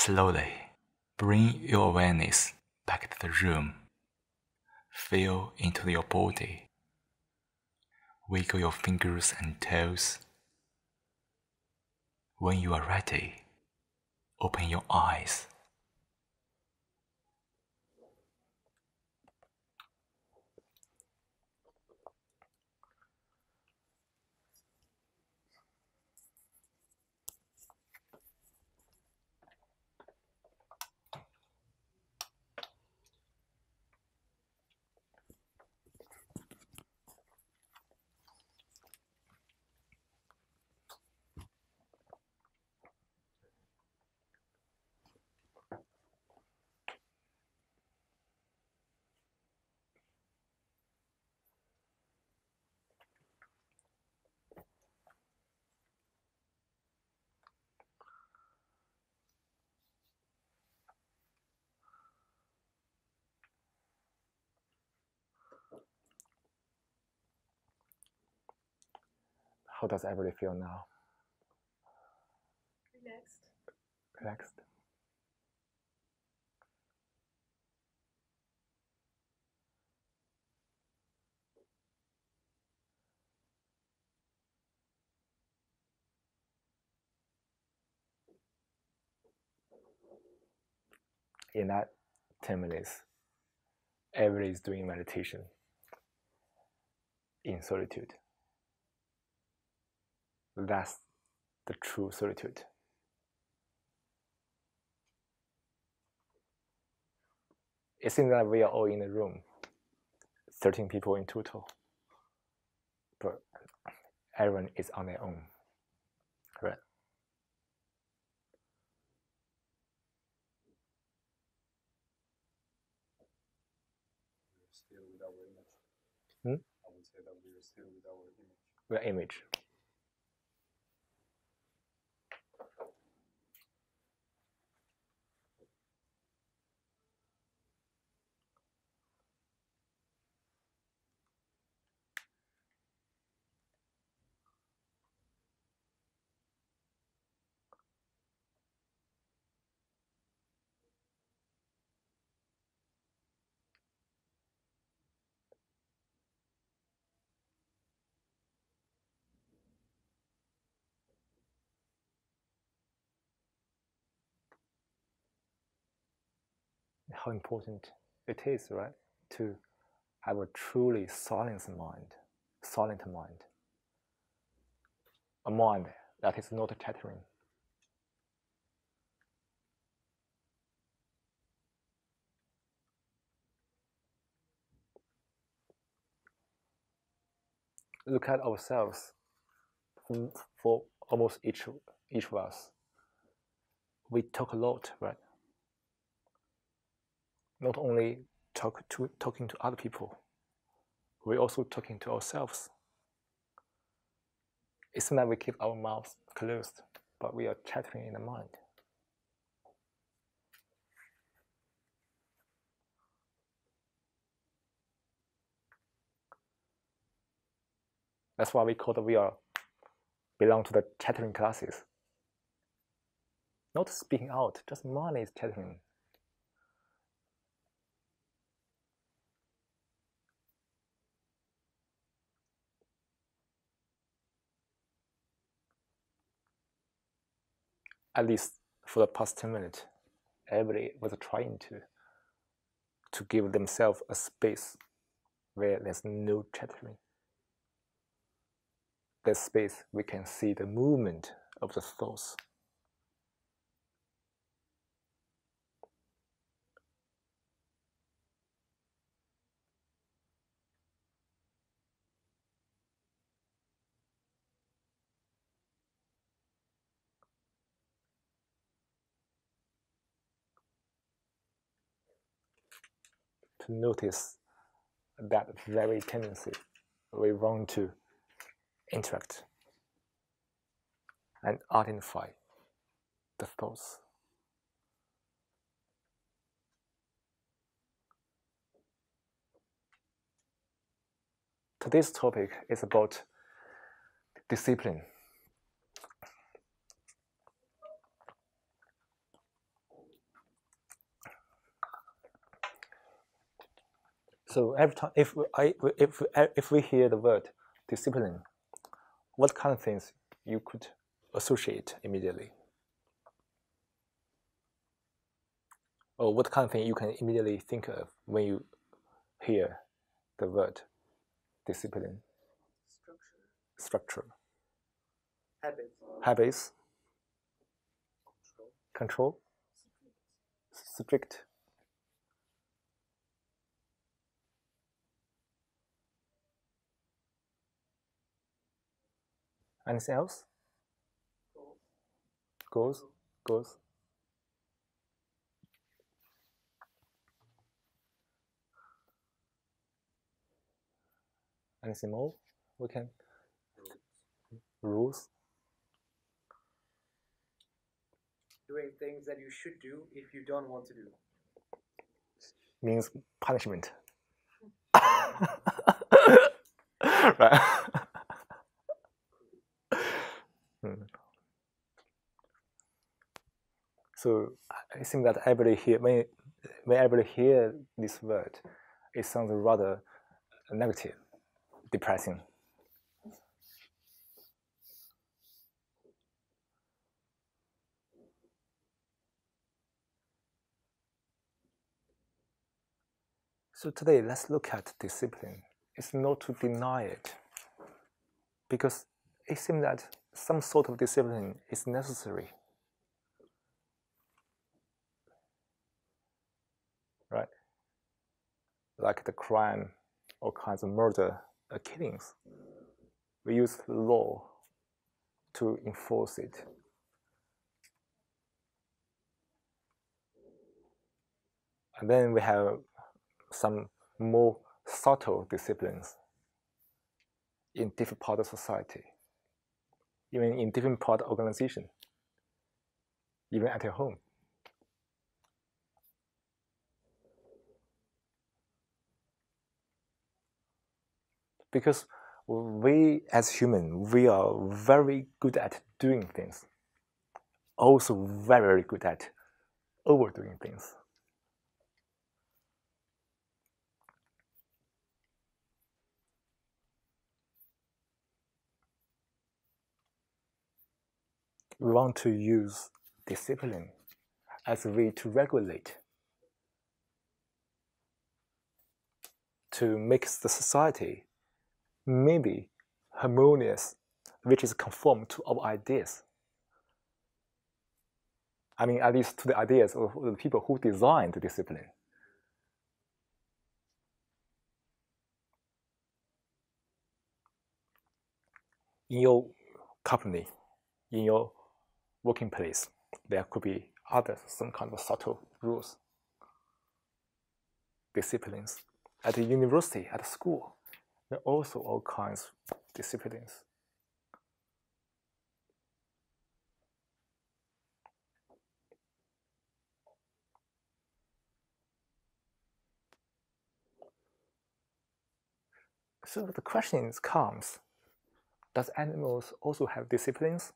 [SPEAKER 3] Slowly, bring your awareness back to the room. Feel into your body. Wiggle your fingers and toes. When you are ready, open your eyes.
[SPEAKER 1] How does everybody feel now?
[SPEAKER 2] Relaxed.
[SPEAKER 1] Relaxed? In that 10 minutes, everybody is doing meditation in solitude. That's the true solitude. It seems that we are all in a room, 13 people in total, but everyone is on their own, right?
[SPEAKER 4] Still with our image.
[SPEAKER 1] I
[SPEAKER 4] would say that we are still with our image.
[SPEAKER 1] The image. How important it is, right, to have a truly silent mind, a mind that is not chattering. Look at ourselves. For almost each of us, we talk a lot, right? Not only talking to other people, we're also talking to ourselves. It's not that we keep our mouths closed, but we are chattering in the mind. That's why we call that we belong to the chattering classes. Not speaking out, just mind is chattering. At least for the past 10 minutes, everybody was trying to give themselves a space where there's no chattering. That space we can see the movement of the thoughts. To notice that very tendency we want to interact and identify the thoughts. Today's topic is about discipline. So every time, if we hear the word discipline, what kind of things you could associate immediately? Or what kind of thing you can immediately think of when you hear the word discipline? Structure. Habits. Control. Strict. Anything else? Goals. Anything more? We can. Rules.
[SPEAKER 5] Doing things that you should do if you don't want to do.
[SPEAKER 1] Means punishment. Right. So I think that everybody here, when everybody hear this word, it sounds rather negative, depressing. So today, let's look at discipline. It's not to deny it, because it seems that some sort of discipline is necessary. Right? Like the crime, all kinds of murder, killings. We use law to enforce it. And then we have some more subtle disciplines in different parts of society, even in different part of organization, even at your home. Because we as humans, we are very good at doing things, also very good at overdoing things. We want to use discipline as a way to regulate, to make the society maybe harmonious, which is conform to our ideas. I mean, at least to the ideas of the people who designed the discipline. In your company, in your working place, there could be some kind of subtle rules, disciplines. At the university, at school, there are also all kinds of disciplines. So the question comes, does animals also have disciplines?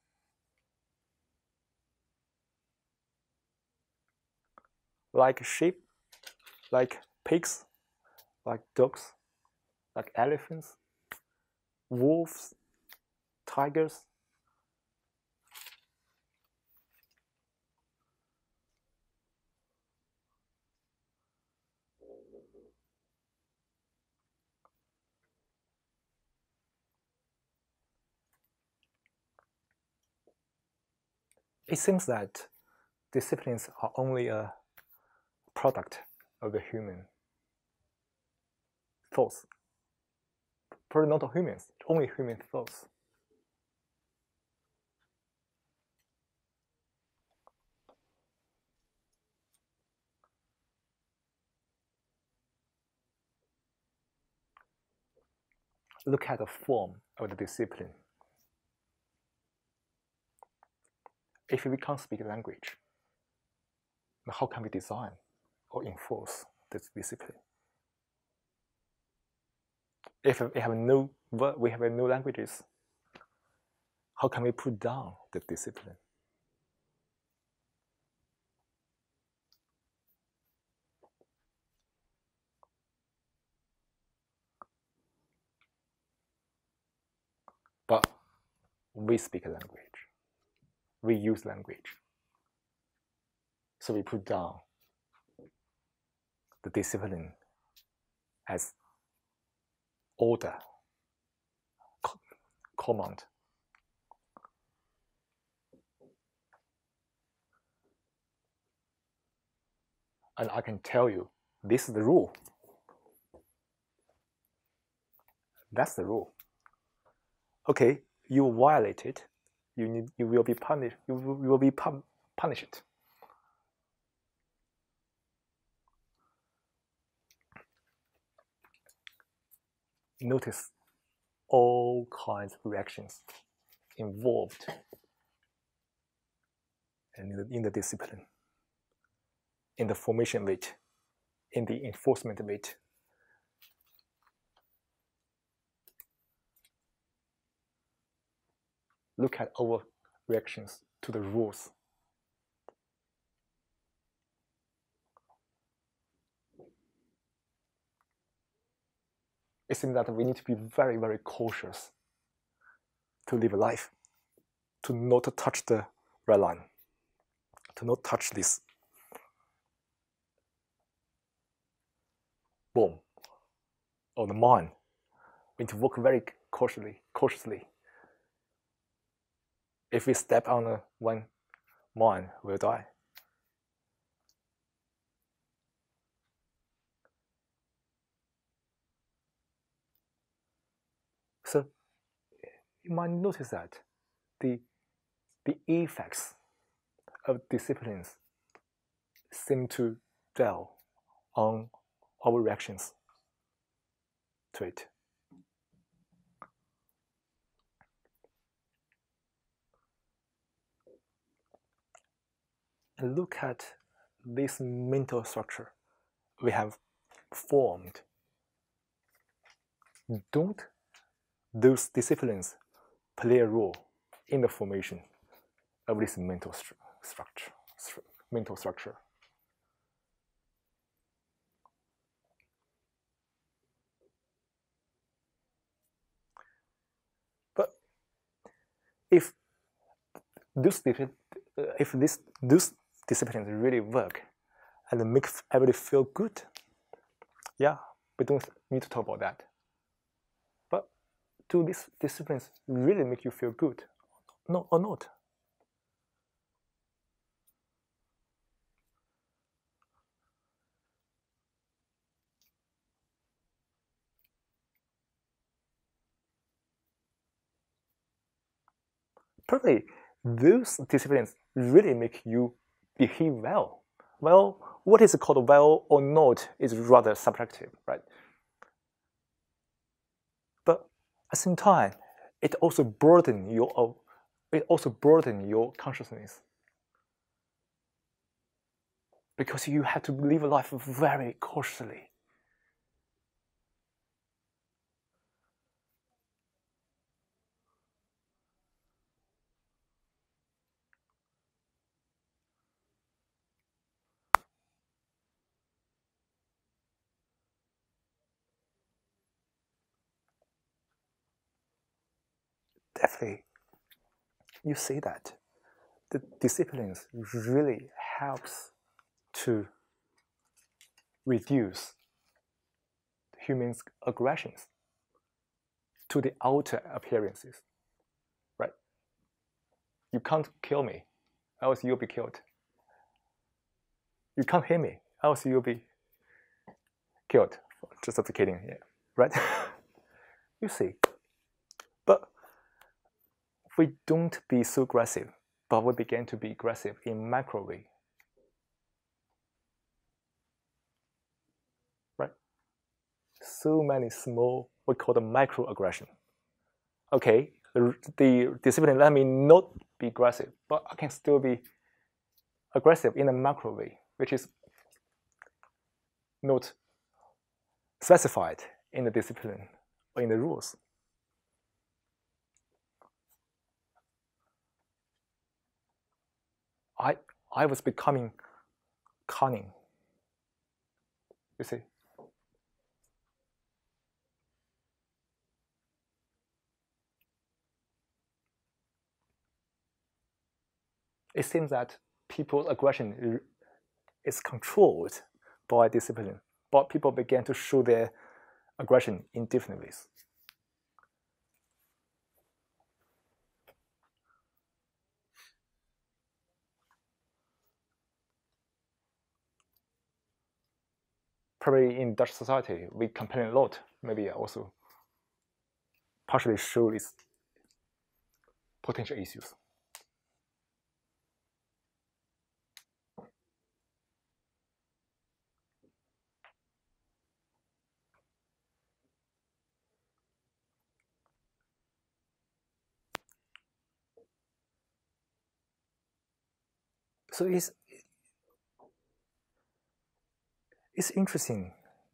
[SPEAKER 1] Like sheep, like pigs, like dogs, like elephants, wolves, tigers? It seems that disciplines are only a product of the human thoughts. Probably not of humans, only human thoughts. Look at the form of the discipline. If we can't speak language, how can we design or enforce this discipline? If we have no languages, how can we put down the discipline? but we speak a language. We use language. So we put down the discipline as order, command. And I can tell you, this is the rule. That's the rule. Okay, you violate it, you will be punished. You will be punished. Notice all kinds of reactions involved in the discipline, in the formation of it, in the enforcement of it. Look at our reactions to the rules. It seems that we need to be very, very cautious to live a life, to not touch the red line, to not touch this. Boom. Or the mind. We need to work very cautiously. If we step on one mine, we'll die. So you might notice that the effects of disciplines seem to dwell on our reactions to it. And look at this mental structure we have formed. Don't those disciplines play a role in the formation of this mental structure? But if those disciplines really work and make everybody feel good, yeah, we don't need to talk about that. But do these disciplines really make you feel good? No, or not? Probably those disciplines really make you behave well. Well, what is called well or not is rather subjective, right? But at the same time, it also burdens your consciousness, because you have to live a life very cautiously. Definitely, you see that the disciplines really helps to reduce humans' aggressions to the outer appearances, right? You can't kill me, else you'll be killed. You can't hit me, else you'll be killed. Just kidding, yeah, right? You see. But we don't be so aggressive, but we begin to be aggressive in macro way. Right? So many small, we call them microaggression. Okay, the discipline let me not be aggressive, but I can still be aggressive in a macro way, which is not specified in the discipline or in the rules. I was becoming cunning, you see. it seems that people's aggression is controlled by discipline, but people began to show their aggression in different ways. Probably in Dutch society, we complain a lot. Maybe also partially show these potential issues. So it's interesting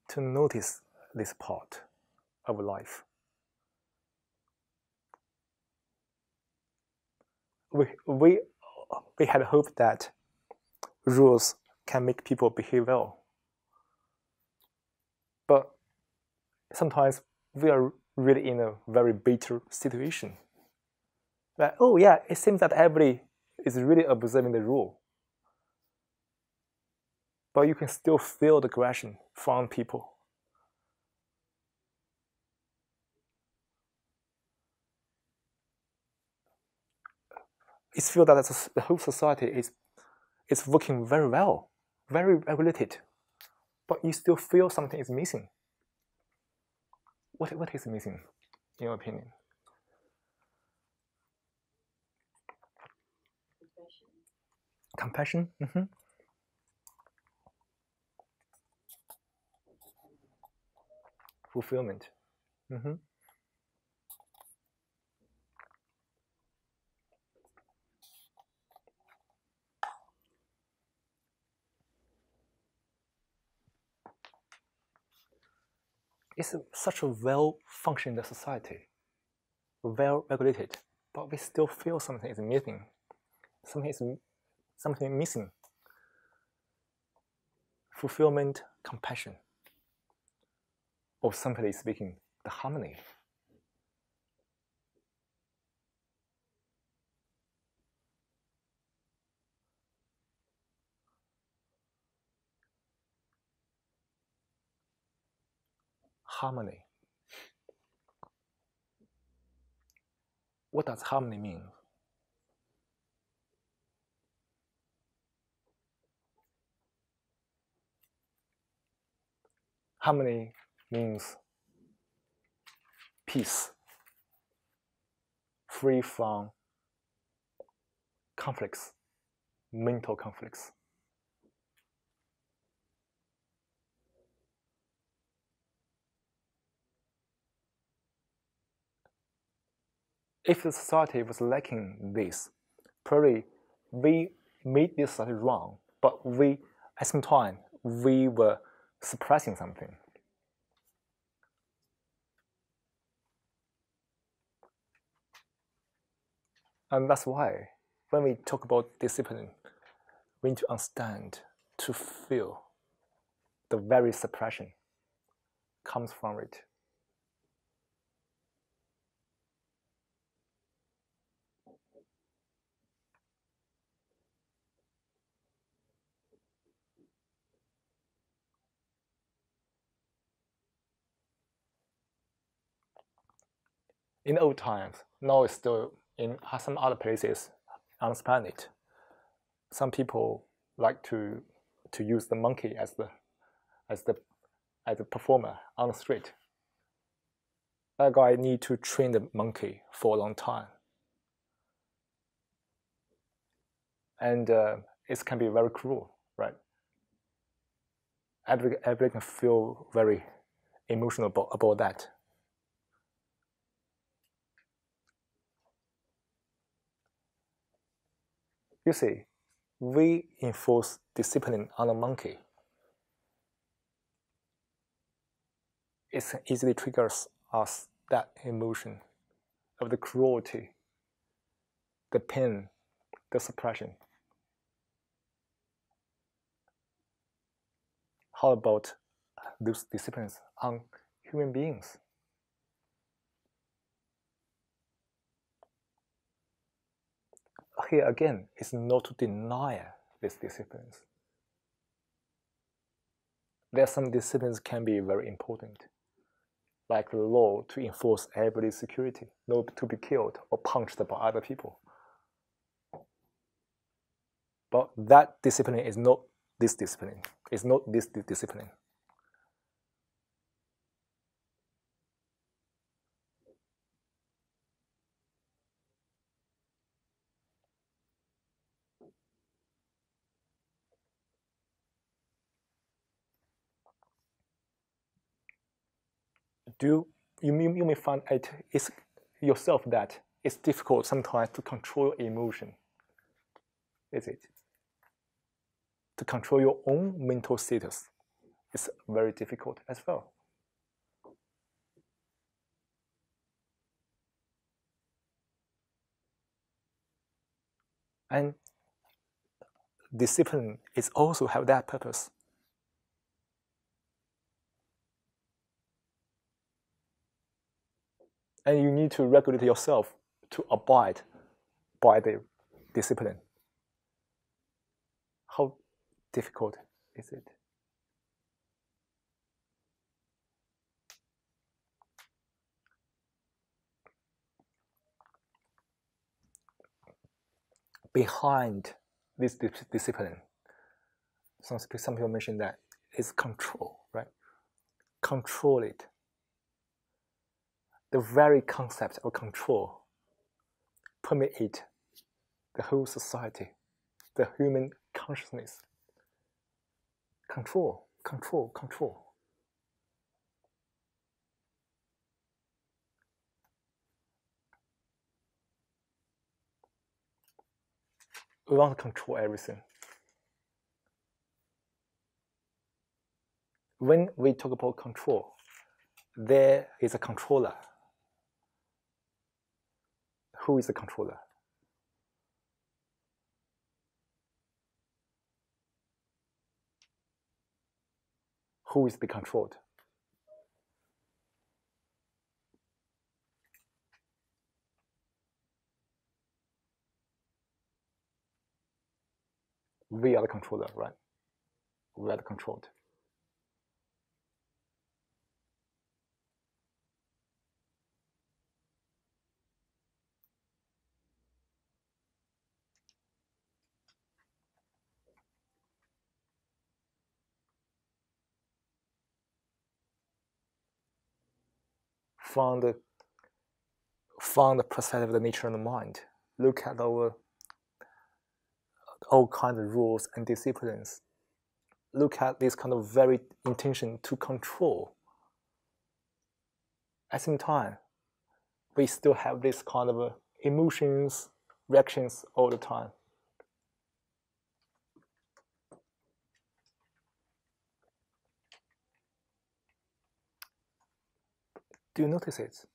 [SPEAKER 1] to notice this part of life. We had hoped that rules can make people behave well, but sometimes we are really in a very bitter situation. Like, oh yeah, it seems that everybody is really observing the rule, but you can still feel the aggression from people. It's feel that the whole society is working very well, very regulated, but you still feel something is missing. What is missing, in your opinion? Compassion. Fulfillment. It's such a well-functioning society, well-regulated, but we still feel something is missing. Something missing. Fulfillment, compassion, or simply speaking, the harmony. Harmony. What does harmony mean? Harmony means peace, free from conflicts, mental conflicts. If the society was lacking this, probably we made this society wrong, but at the same time, we were suppressing something. And that's why when we talk about discipline, we need to understand, to feel the very suppression comes from it. In old times, now it's still in some other places on the planet, some people like to use the monkey as the performer on the street. That guy need to train the monkey for a long time, and it can be very cruel, right? Everybody can feel very emotional about that. You see, we enforce discipline on a monkey. It easily triggers us that emotion of the cruelty, the pain, the suppression. How about those disciplines on human beings? here again is not to deny these disciplines. There are some disciplines can be very important, like the law to enforce everybody's security, not to be killed or punched by other people. But that discipline is not this discipline. It's not this discipline. You may find it is yourself that it's difficult sometimes to control your emotion. Is it? To control your own mental status is very difficult as well. And discipline is also have that purpose. And you need to regulate yourself to abide by the discipline. How difficult is it? Behind this discipline, some people mention that is control, right? Control it. The very concept of control permeates the whole society, the human consciousness. Control, control, control. We want to control everything. When we talk about control, there is a controller. Who is the controller? Who is the controlled? We are the controller, right? We are the controlled. From the perspective of the nature of the mind, look at our all kinds of rules and disciplines. Look at this kind of very intention to control. At the same time, we still have this kind of emotions, reactions all the time. Do you notice it?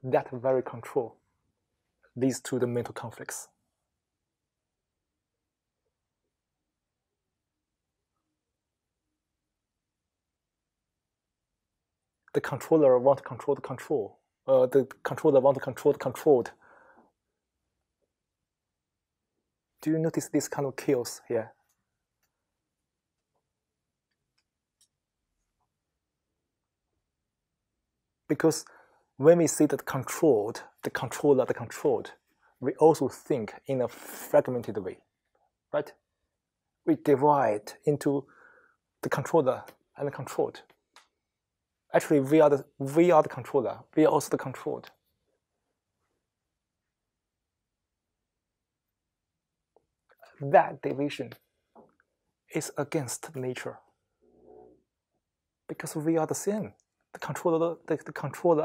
[SPEAKER 1] That very control leads to the mental conflicts. The controller wants to control the control. The controller wants to control the controlled. Do you notice this kind of chaos here? Because when we see that controlled, the controller, the controlled, we also think in a fragmented way, right? We divide into the controller and the controlled. Actually, we are the controller. We are also the controlled. That division is against nature, because we are the same. The controller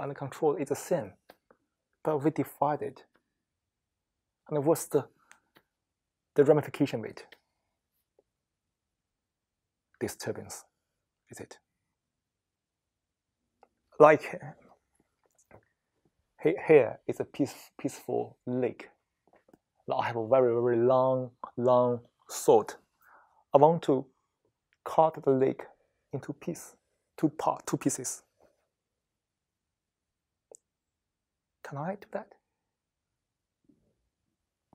[SPEAKER 1] and the control is the same, but we divide it. And what's the ramification of it? Disturbance, is it? Like here is a peaceful lake. Now I have a very, very long sword. I want to cut the lake into two pieces. Can I do that?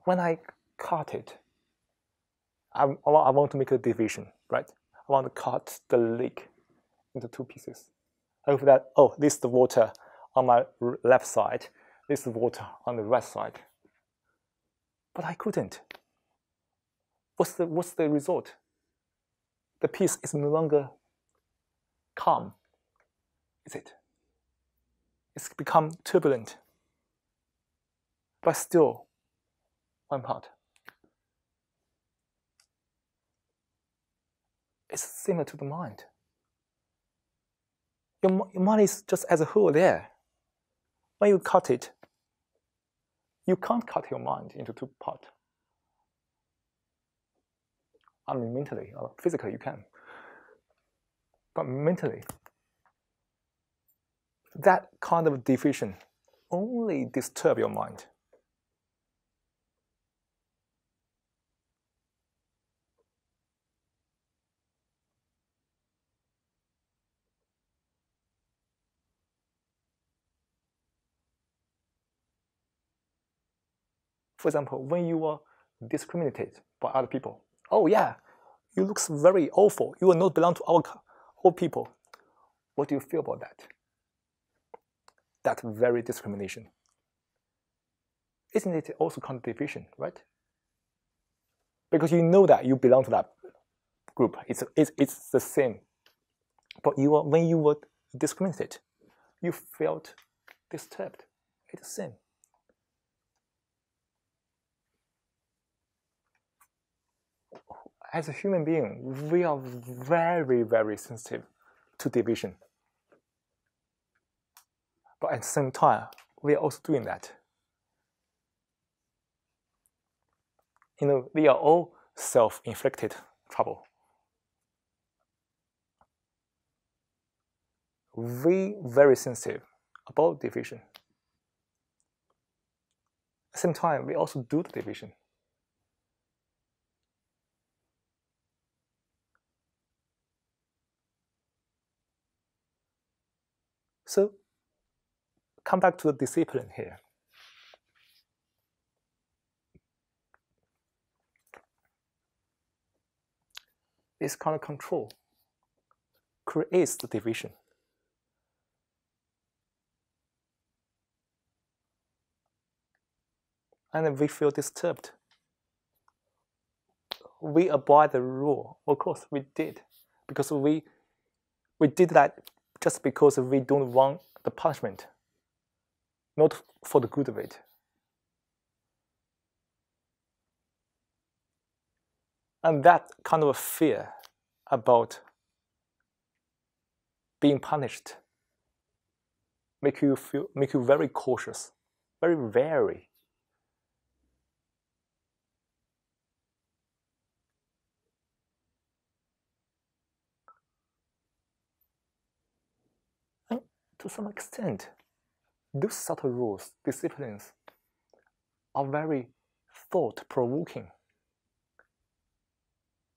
[SPEAKER 1] When I cut it. I want to make a division, right? I want to cut the lake into 2 pieces. Hope that, oh, this is the water on my left side, this is the water on the right side. But I couldn't. What's the result? The piece is no longer calm, is it? It's become turbulent, but still one part. It's similar to the mind. Your mind is just as a whole there. When you cut it, you can't cut your mind into 2 parts. I mean, mentally or physically you can. But mentally, that kind of division only disturbs your mind. For example, when you are discriminated by other people, oh yeah, you look very awful, you will not belong to our people. What do you feel about that? That very discrimination. Isn't it also kind of division, right? Because you know that you belong to that group. It's the same. But when you were discriminated, you felt disturbed. It's the same. As a human being, we are very, very sensitive to division. But at the same time, we are also doing that. You know, we are all self-inflicted trouble. We very sensitive about division. At the same time, we also do the division. So, come back to the discipline here. This kind of control creates the division. And we feel disturbed. We abide the rule. Of course, we did. Because we did that just because we don't want the punishment, not for the good of it. And that kind of fear about being punished make you very cautious, very wary. And to some extent, those subtle rules, disciplines, are very thought-provoking.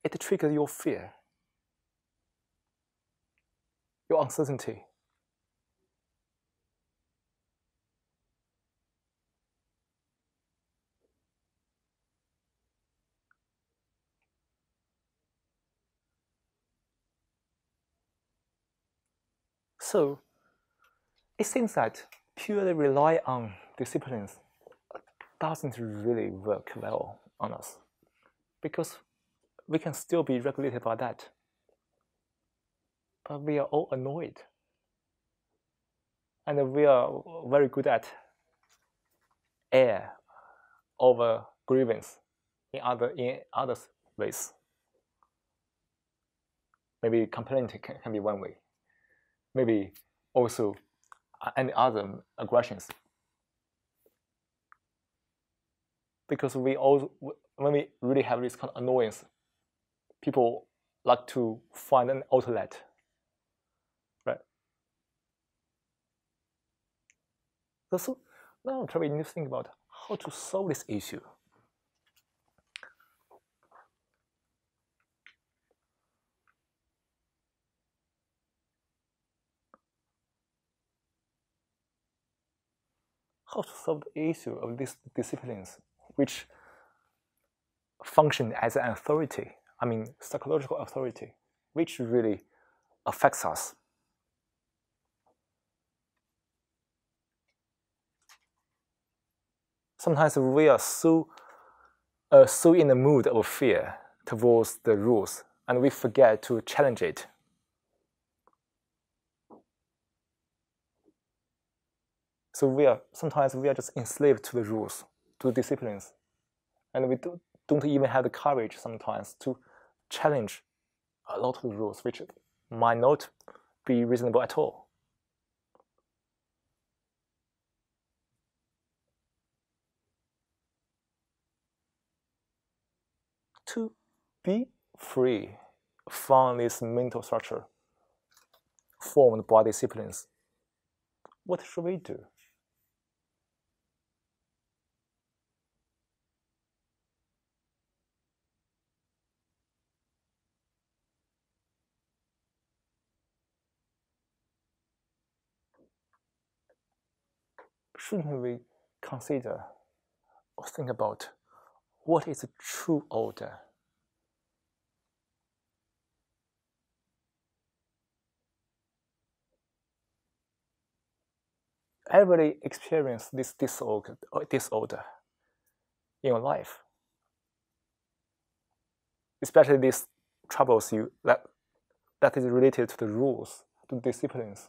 [SPEAKER 1] It triggers your fear, your uncertainty. So, it seems that purely rely on disciplines doesn't really work well on us, because we can still be regulated by that. But we are all annoyed. And we are very good at air over grievance in other ways. Maybe complaint can be one way. Maybe also any other aggressions. Because when we really have this kind of annoyance, people like to find an outlet, right? So now probably need to think about how to solve this issue. How to solve the issue of these disciplines, which function as an authority, I mean psychological authority, which really affects us. Sometimes we are so in the mood of fear towards the rules, and we forget to challenge it. So sometimes we are just enslaved to the rules, to the disciplines, and we don't even have the courage sometimes to challenge a lot of the rules, which might not be reasonable at all. To be free from this mental structure formed by disciplines, what should we do? Shouldn't we consider or think about what is a true order? Everybody experiences this disorder in your life, especially these troubles that is related to the rules, to disciplines.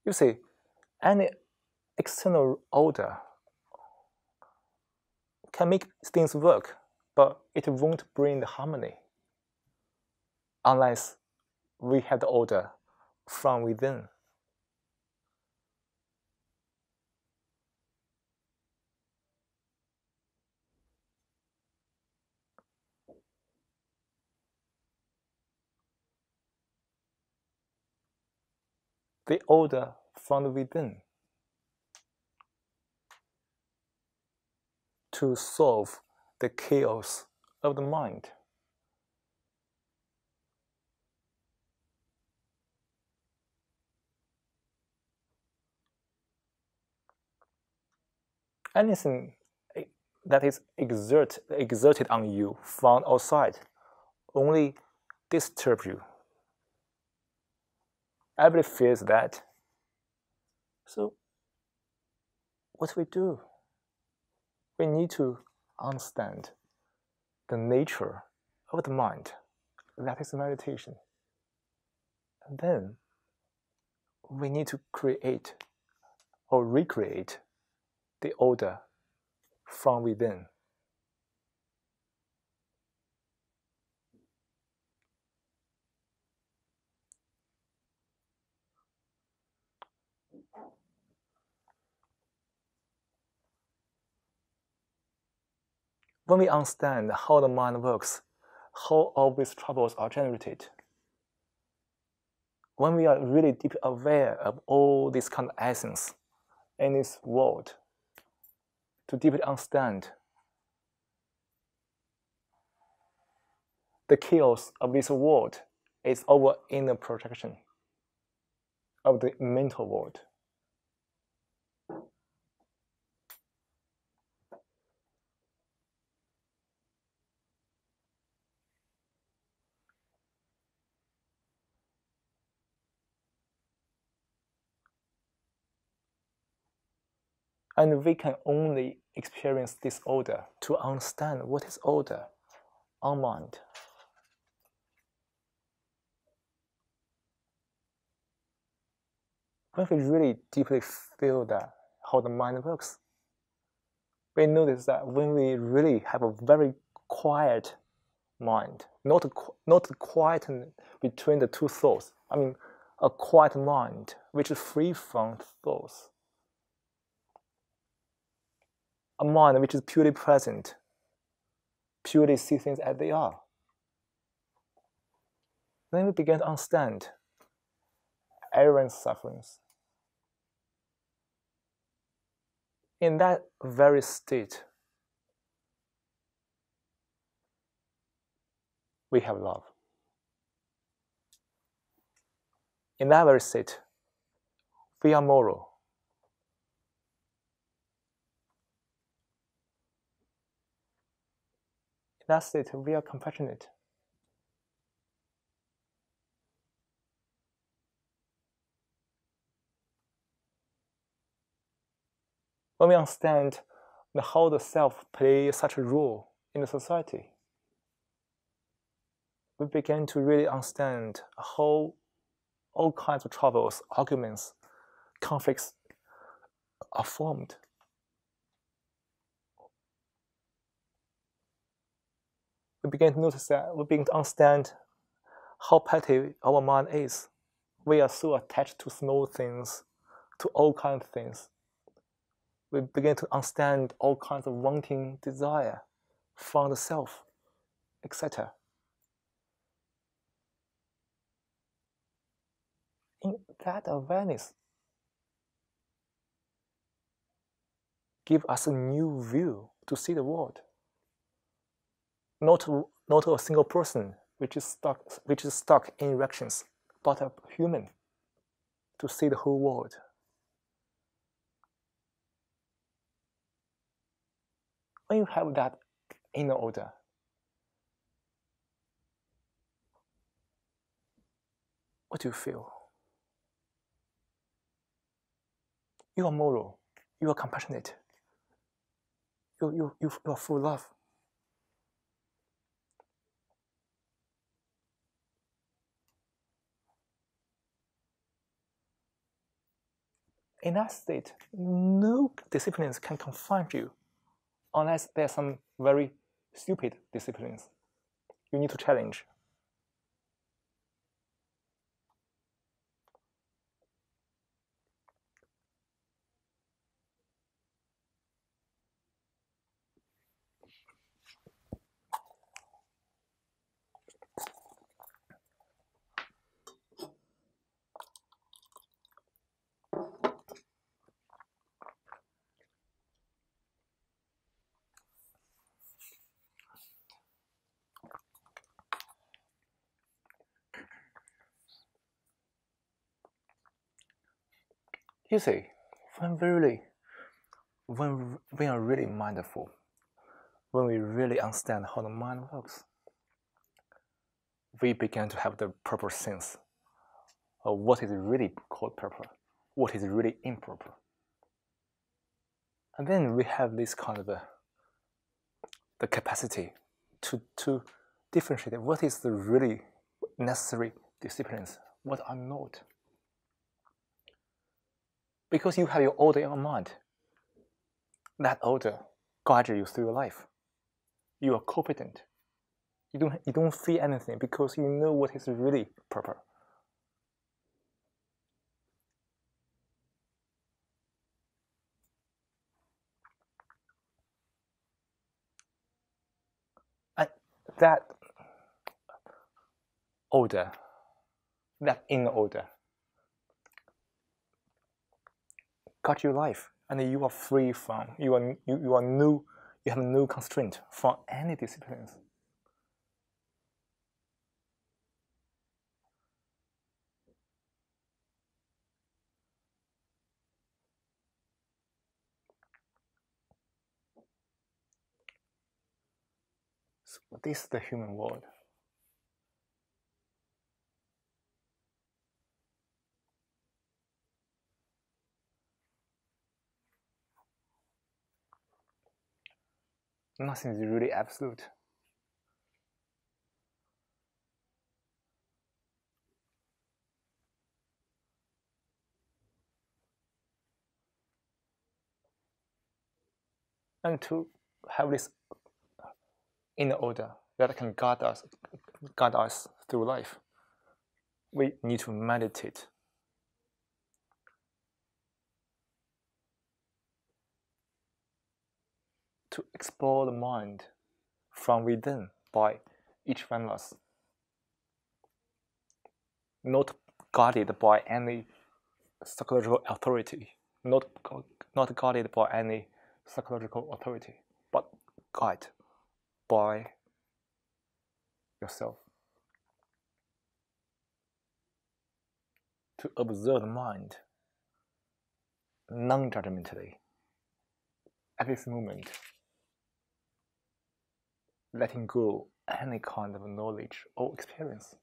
[SPEAKER 1] You see, any external order can make things work, but it won't bring the harmony unless we have the order from within. The order from within to solve the chaos of the mind. Anything that is exerted on you from outside only disturb you. Everybody feels that. So what we do? We need to understand the nature of the mind. That is meditation. And then we need to create or recreate the order from within. When we understand how the mind works, how all these troubles are generated, when we are really deeply aware of all this kind of essence in this world, to deeply understand the chaos of this world is our inner projection of the mental world. And we can only experience this order to understand what is order on mind. When we really deeply feel that how the mind works, we notice that when we really have a very quiet mind, not quiet between the two thoughts, I mean a quiet mind which is free from thoughts, a mind which is purely present, purely see things as they are. Then we begin to understand everyone's sufferings. In that very state, we have love. In that very state, we are moral. In that state, we are compassionate. When we understand how the self plays such a role in the society, we begin to really understand how all kinds of troubles, arguments, conflicts are formed. We begin to notice that, we begin to understand how petty our mind is. We are so attached to small things, to all kinds of things. We begin to understand all kinds of wanting desire from the self, etc. In that awareness, give us a new view to see the world. Not a single person which is stuck in reactions, but a human to see the whole world. When you have that inner order, what do you feel? You are moral, you are compassionate, you are full of love. In that state, no disciplines can confine you unless there are some very stupid disciplines you need to challenge. You see, when we are really mindful, when we really understand how the mind works, we begin to have the proper sense of what is really called proper, what is really improper. And then we have this kind of the capacity to differentiate what is the really necessary disciplines, what are not. Because you have your order in your mind, that order guides you through your life. You are competent. You don't fear anything because you know what is really proper. And that order, that inner order, got your life, and you are free from, you have no constraint from any disciplines. So this is the human world. Nothing is really absolute. And to have this inner order that can guide us through life, we need to meditate. To explore the mind from within by each one of us, not guarded by any psychological authority, not guarded by any psychological authority, but guided by yourself. To observe the mind non-judgmentally at this moment. letting go any kind of knowledge or experience.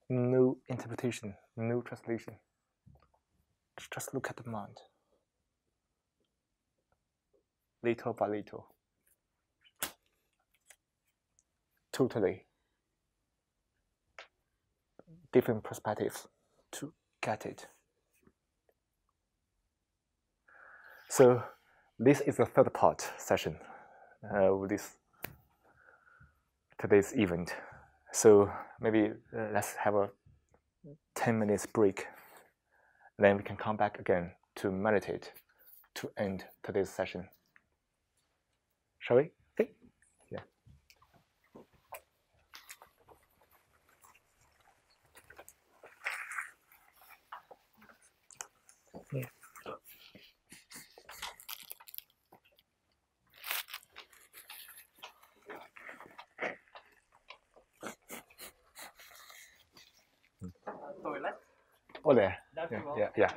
[SPEAKER 1] No interpretation, no translation. Just look at the mind. Little by little. Totally different perspectives to get it. So this is the third part session of today's event. So maybe let's have a 10 minutes break. Then we can come back again to meditate to end today's session. Shall we? Okay. Yeah. Yeah.
[SPEAKER 5] Toilet.
[SPEAKER 1] Oh, there. Yeah.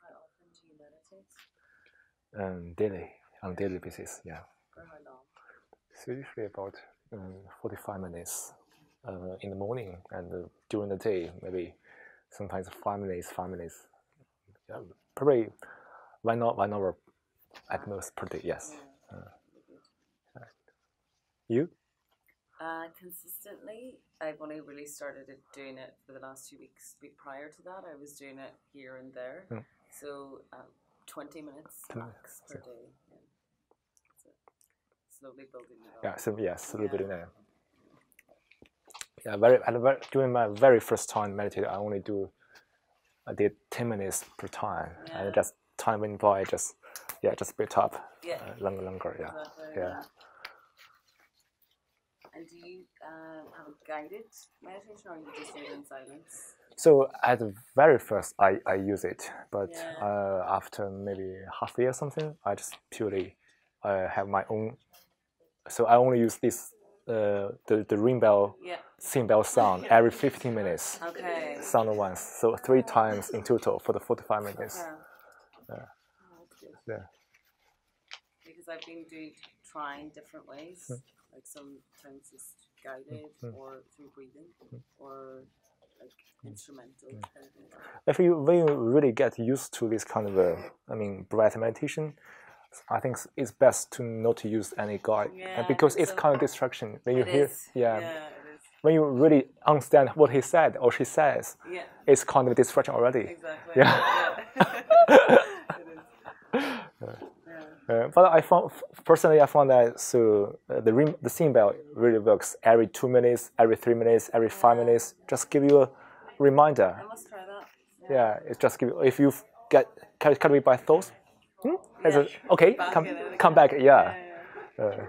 [SPEAKER 2] How often do you meditate?
[SPEAKER 1] Daily, on daily basis, yeah.
[SPEAKER 2] For how long?
[SPEAKER 1] So usually about 45 minutes in the morning, and during the day, maybe sometimes 5 minutes. Yeah, probably 1 hour at most per day, yes. You?
[SPEAKER 2] Consistently, I've only really started doing it for the last 2 weeks. Prior to that, I was doing it here and there. So 20 minutes max per day. Yeah. So slowly building it up.
[SPEAKER 1] Yeah, so yes, a little bit in there. Yeah, during my very first time meditating, I did 10 minutes per time, and just time went by, just built up longer. Yeah,
[SPEAKER 2] Exactly,
[SPEAKER 1] yeah.
[SPEAKER 2] And do you have a guided meditation, or you just do it in silence?
[SPEAKER 1] So at the very first, I use it, but after maybe half a year or something, I just purely have my own. So I only use this the ring bell, sing bell sound every 15 minutes.
[SPEAKER 2] Okay.
[SPEAKER 1] Sound once, so 3 times in total for the 45 minutes. Yeah.
[SPEAKER 2] Because I've been trying different ways, like sometimes just guided or through breathing or like instrumental kind of thing.
[SPEAKER 1] When you really get used to this kind of breath meditation, I think it's best to not to use any guide,
[SPEAKER 2] Yeah,
[SPEAKER 1] because it's
[SPEAKER 2] so
[SPEAKER 1] kind of distraction when you
[SPEAKER 2] it
[SPEAKER 1] hear.
[SPEAKER 2] is.
[SPEAKER 1] Yeah,
[SPEAKER 2] it is.
[SPEAKER 1] when you really understand what he said or she says,
[SPEAKER 2] Yeah,
[SPEAKER 1] it's kind of a distraction already.
[SPEAKER 2] exactly.
[SPEAKER 1] Yeah.
[SPEAKER 2] It is.
[SPEAKER 1] But I found personally, I found that the scene bell really works every 2 minutes, every 3 minutes, every 5 minutes. Just give you a reminder.
[SPEAKER 2] I must try that.
[SPEAKER 1] Yeah, it's just give you, if you get carried away by thoughts,
[SPEAKER 2] Yeah.
[SPEAKER 1] okay,
[SPEAKER 2] Back
[SPEAKER 1] come
[SPEAKER 2] in it
[SPEAKER 1] come
[SPEAKER 2] again.
[SPEAKER 1] back. Yeah. Yeah.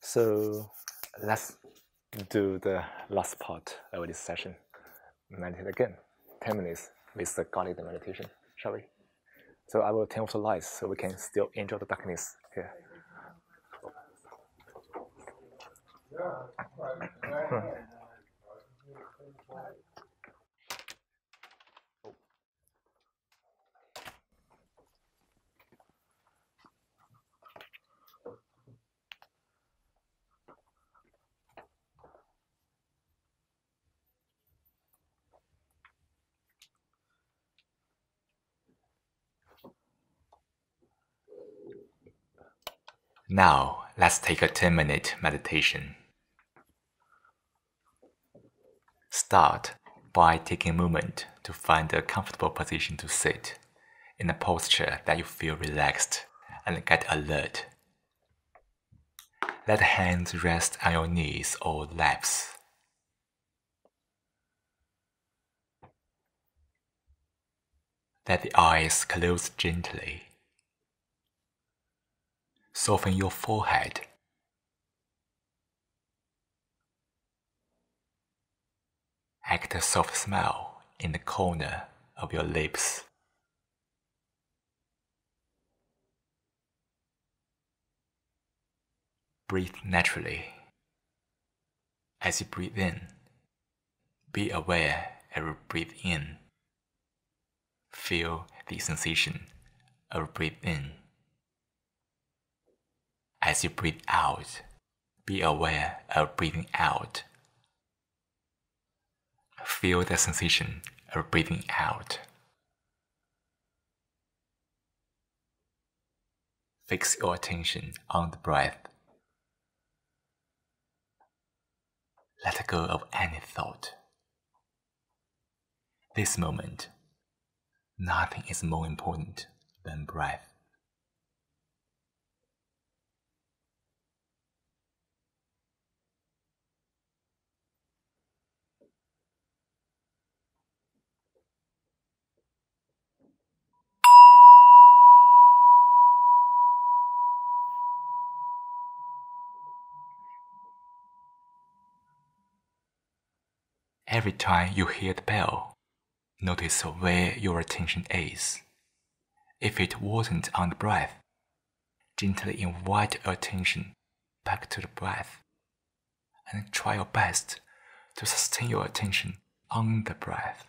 [SPEAKER 1] So let's do the last part of this session. Meditate again, 10 minutes with the guided meditation, shall we? So I will turn off the lights so we can still enjoy the darkness here.
[SPEAKER 3] Now, let's take a 10-minute meditation. Start by taking a moment to find a comfortable position to sit, in a posture that you feel relaxed and get alert. Let hands rest on your knees or laps. Let the eyes close gently. Soften your forehead. Act a soft smile in the corner of your lips. Breathe naturally. As you breathe in, be aware of your breathe in. Feel the sensation of breathe in. As you breathe out, be aware of breathing out. Feel the sensation of breathing out. Fix your attention on the breath. Let go of any thought. This moment, nothing is more important than breath. Every time you hear the bell, notice where your attention is. If it wasn't on the breath, gently invite attention back to the breath, and try your best to sustain your attention on the breath.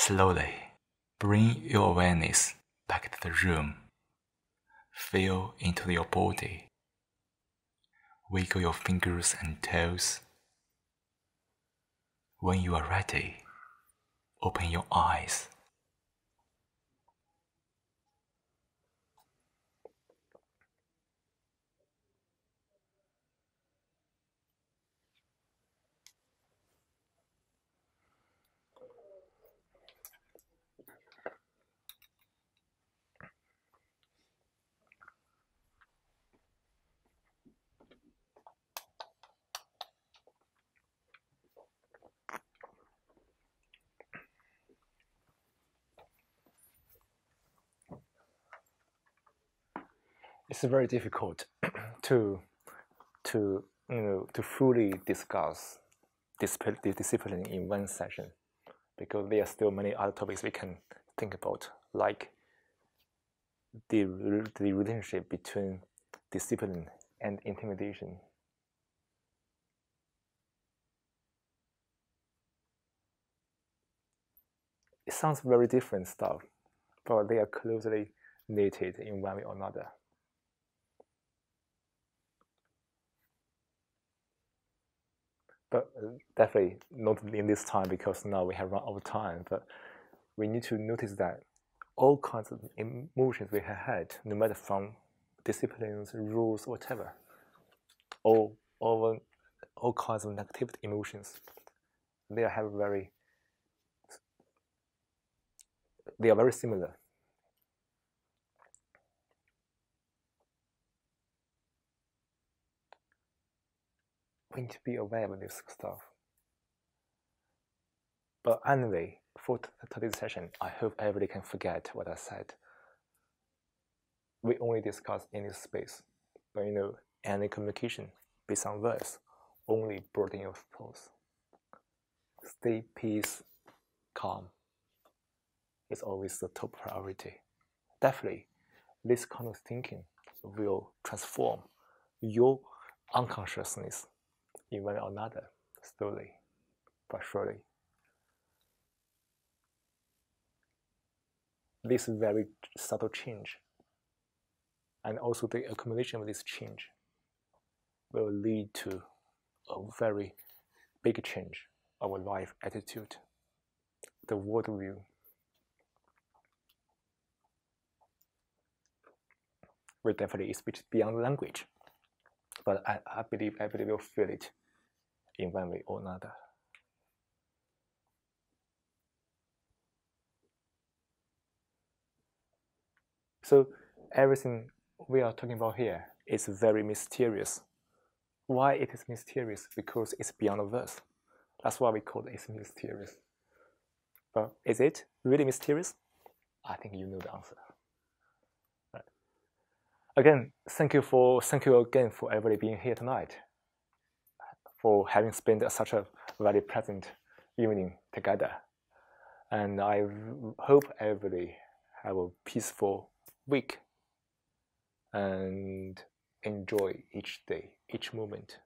[SPEAKER 3] Slowly bring your awareness back to the room. Feel into your body. Wiggle your fingers and toes. When you are ready, open your eyes.
[SPEAKER 1] It's very difficult to fully discuss discipline in one session, because there are still many other topics we can think about, like the relationship between discipline and intimidation. It sounds very different stuff, but they are closely knitted in one way or another. But definitely not in this time, because now we have run out of time. But we need to notice that all kinds of emotions we have had, no matter from disciplines, rules, whatever, all kinds of negative emotions, they are very similar. We need to be aware of this stuff. But anyway, for today's session, I hope everybody can forget what I said. We only discuss in this space, but any communication based on words only broaden your thoughts. Stay peace, calm is always the top priority. Definitely, this kind of thinking will transform your unconsciousness in one or another, slowly but surely. This very subtle change, and also the accumulation of this change, will lead to a very big change of our life attitude, the worldview. Will definitely speak beyond language, but I believe everybody will feel it in one way or another. So everything we are talking about here is very mysterious. Why it is mysterious? Because it's beyond us. That's why we call it mysterious. But is it really mysterious? I think you know the answer. Right. Again, thank you again for everybody being here tonight, for having spent such a very pleasant evening together. And I hope everybody have a peaceful week and enjoy each day, each moment.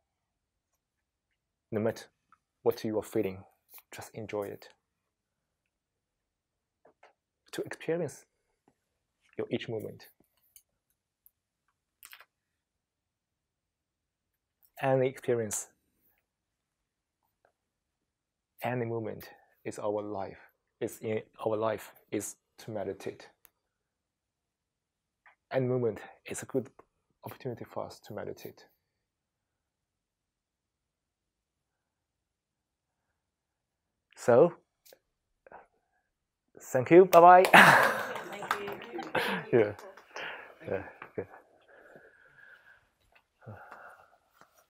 [SPEAKER 1] No matter what you are feeling, just enjoy it. To experience your each moment. Any experience, any moment is our life. Is in our life is to meditate. Any moment is a good opportunity for us to meditate. So, thank you. Bye bye.
[SPEAKER 2] Thank you.
[SPEAKER 1] Yeah.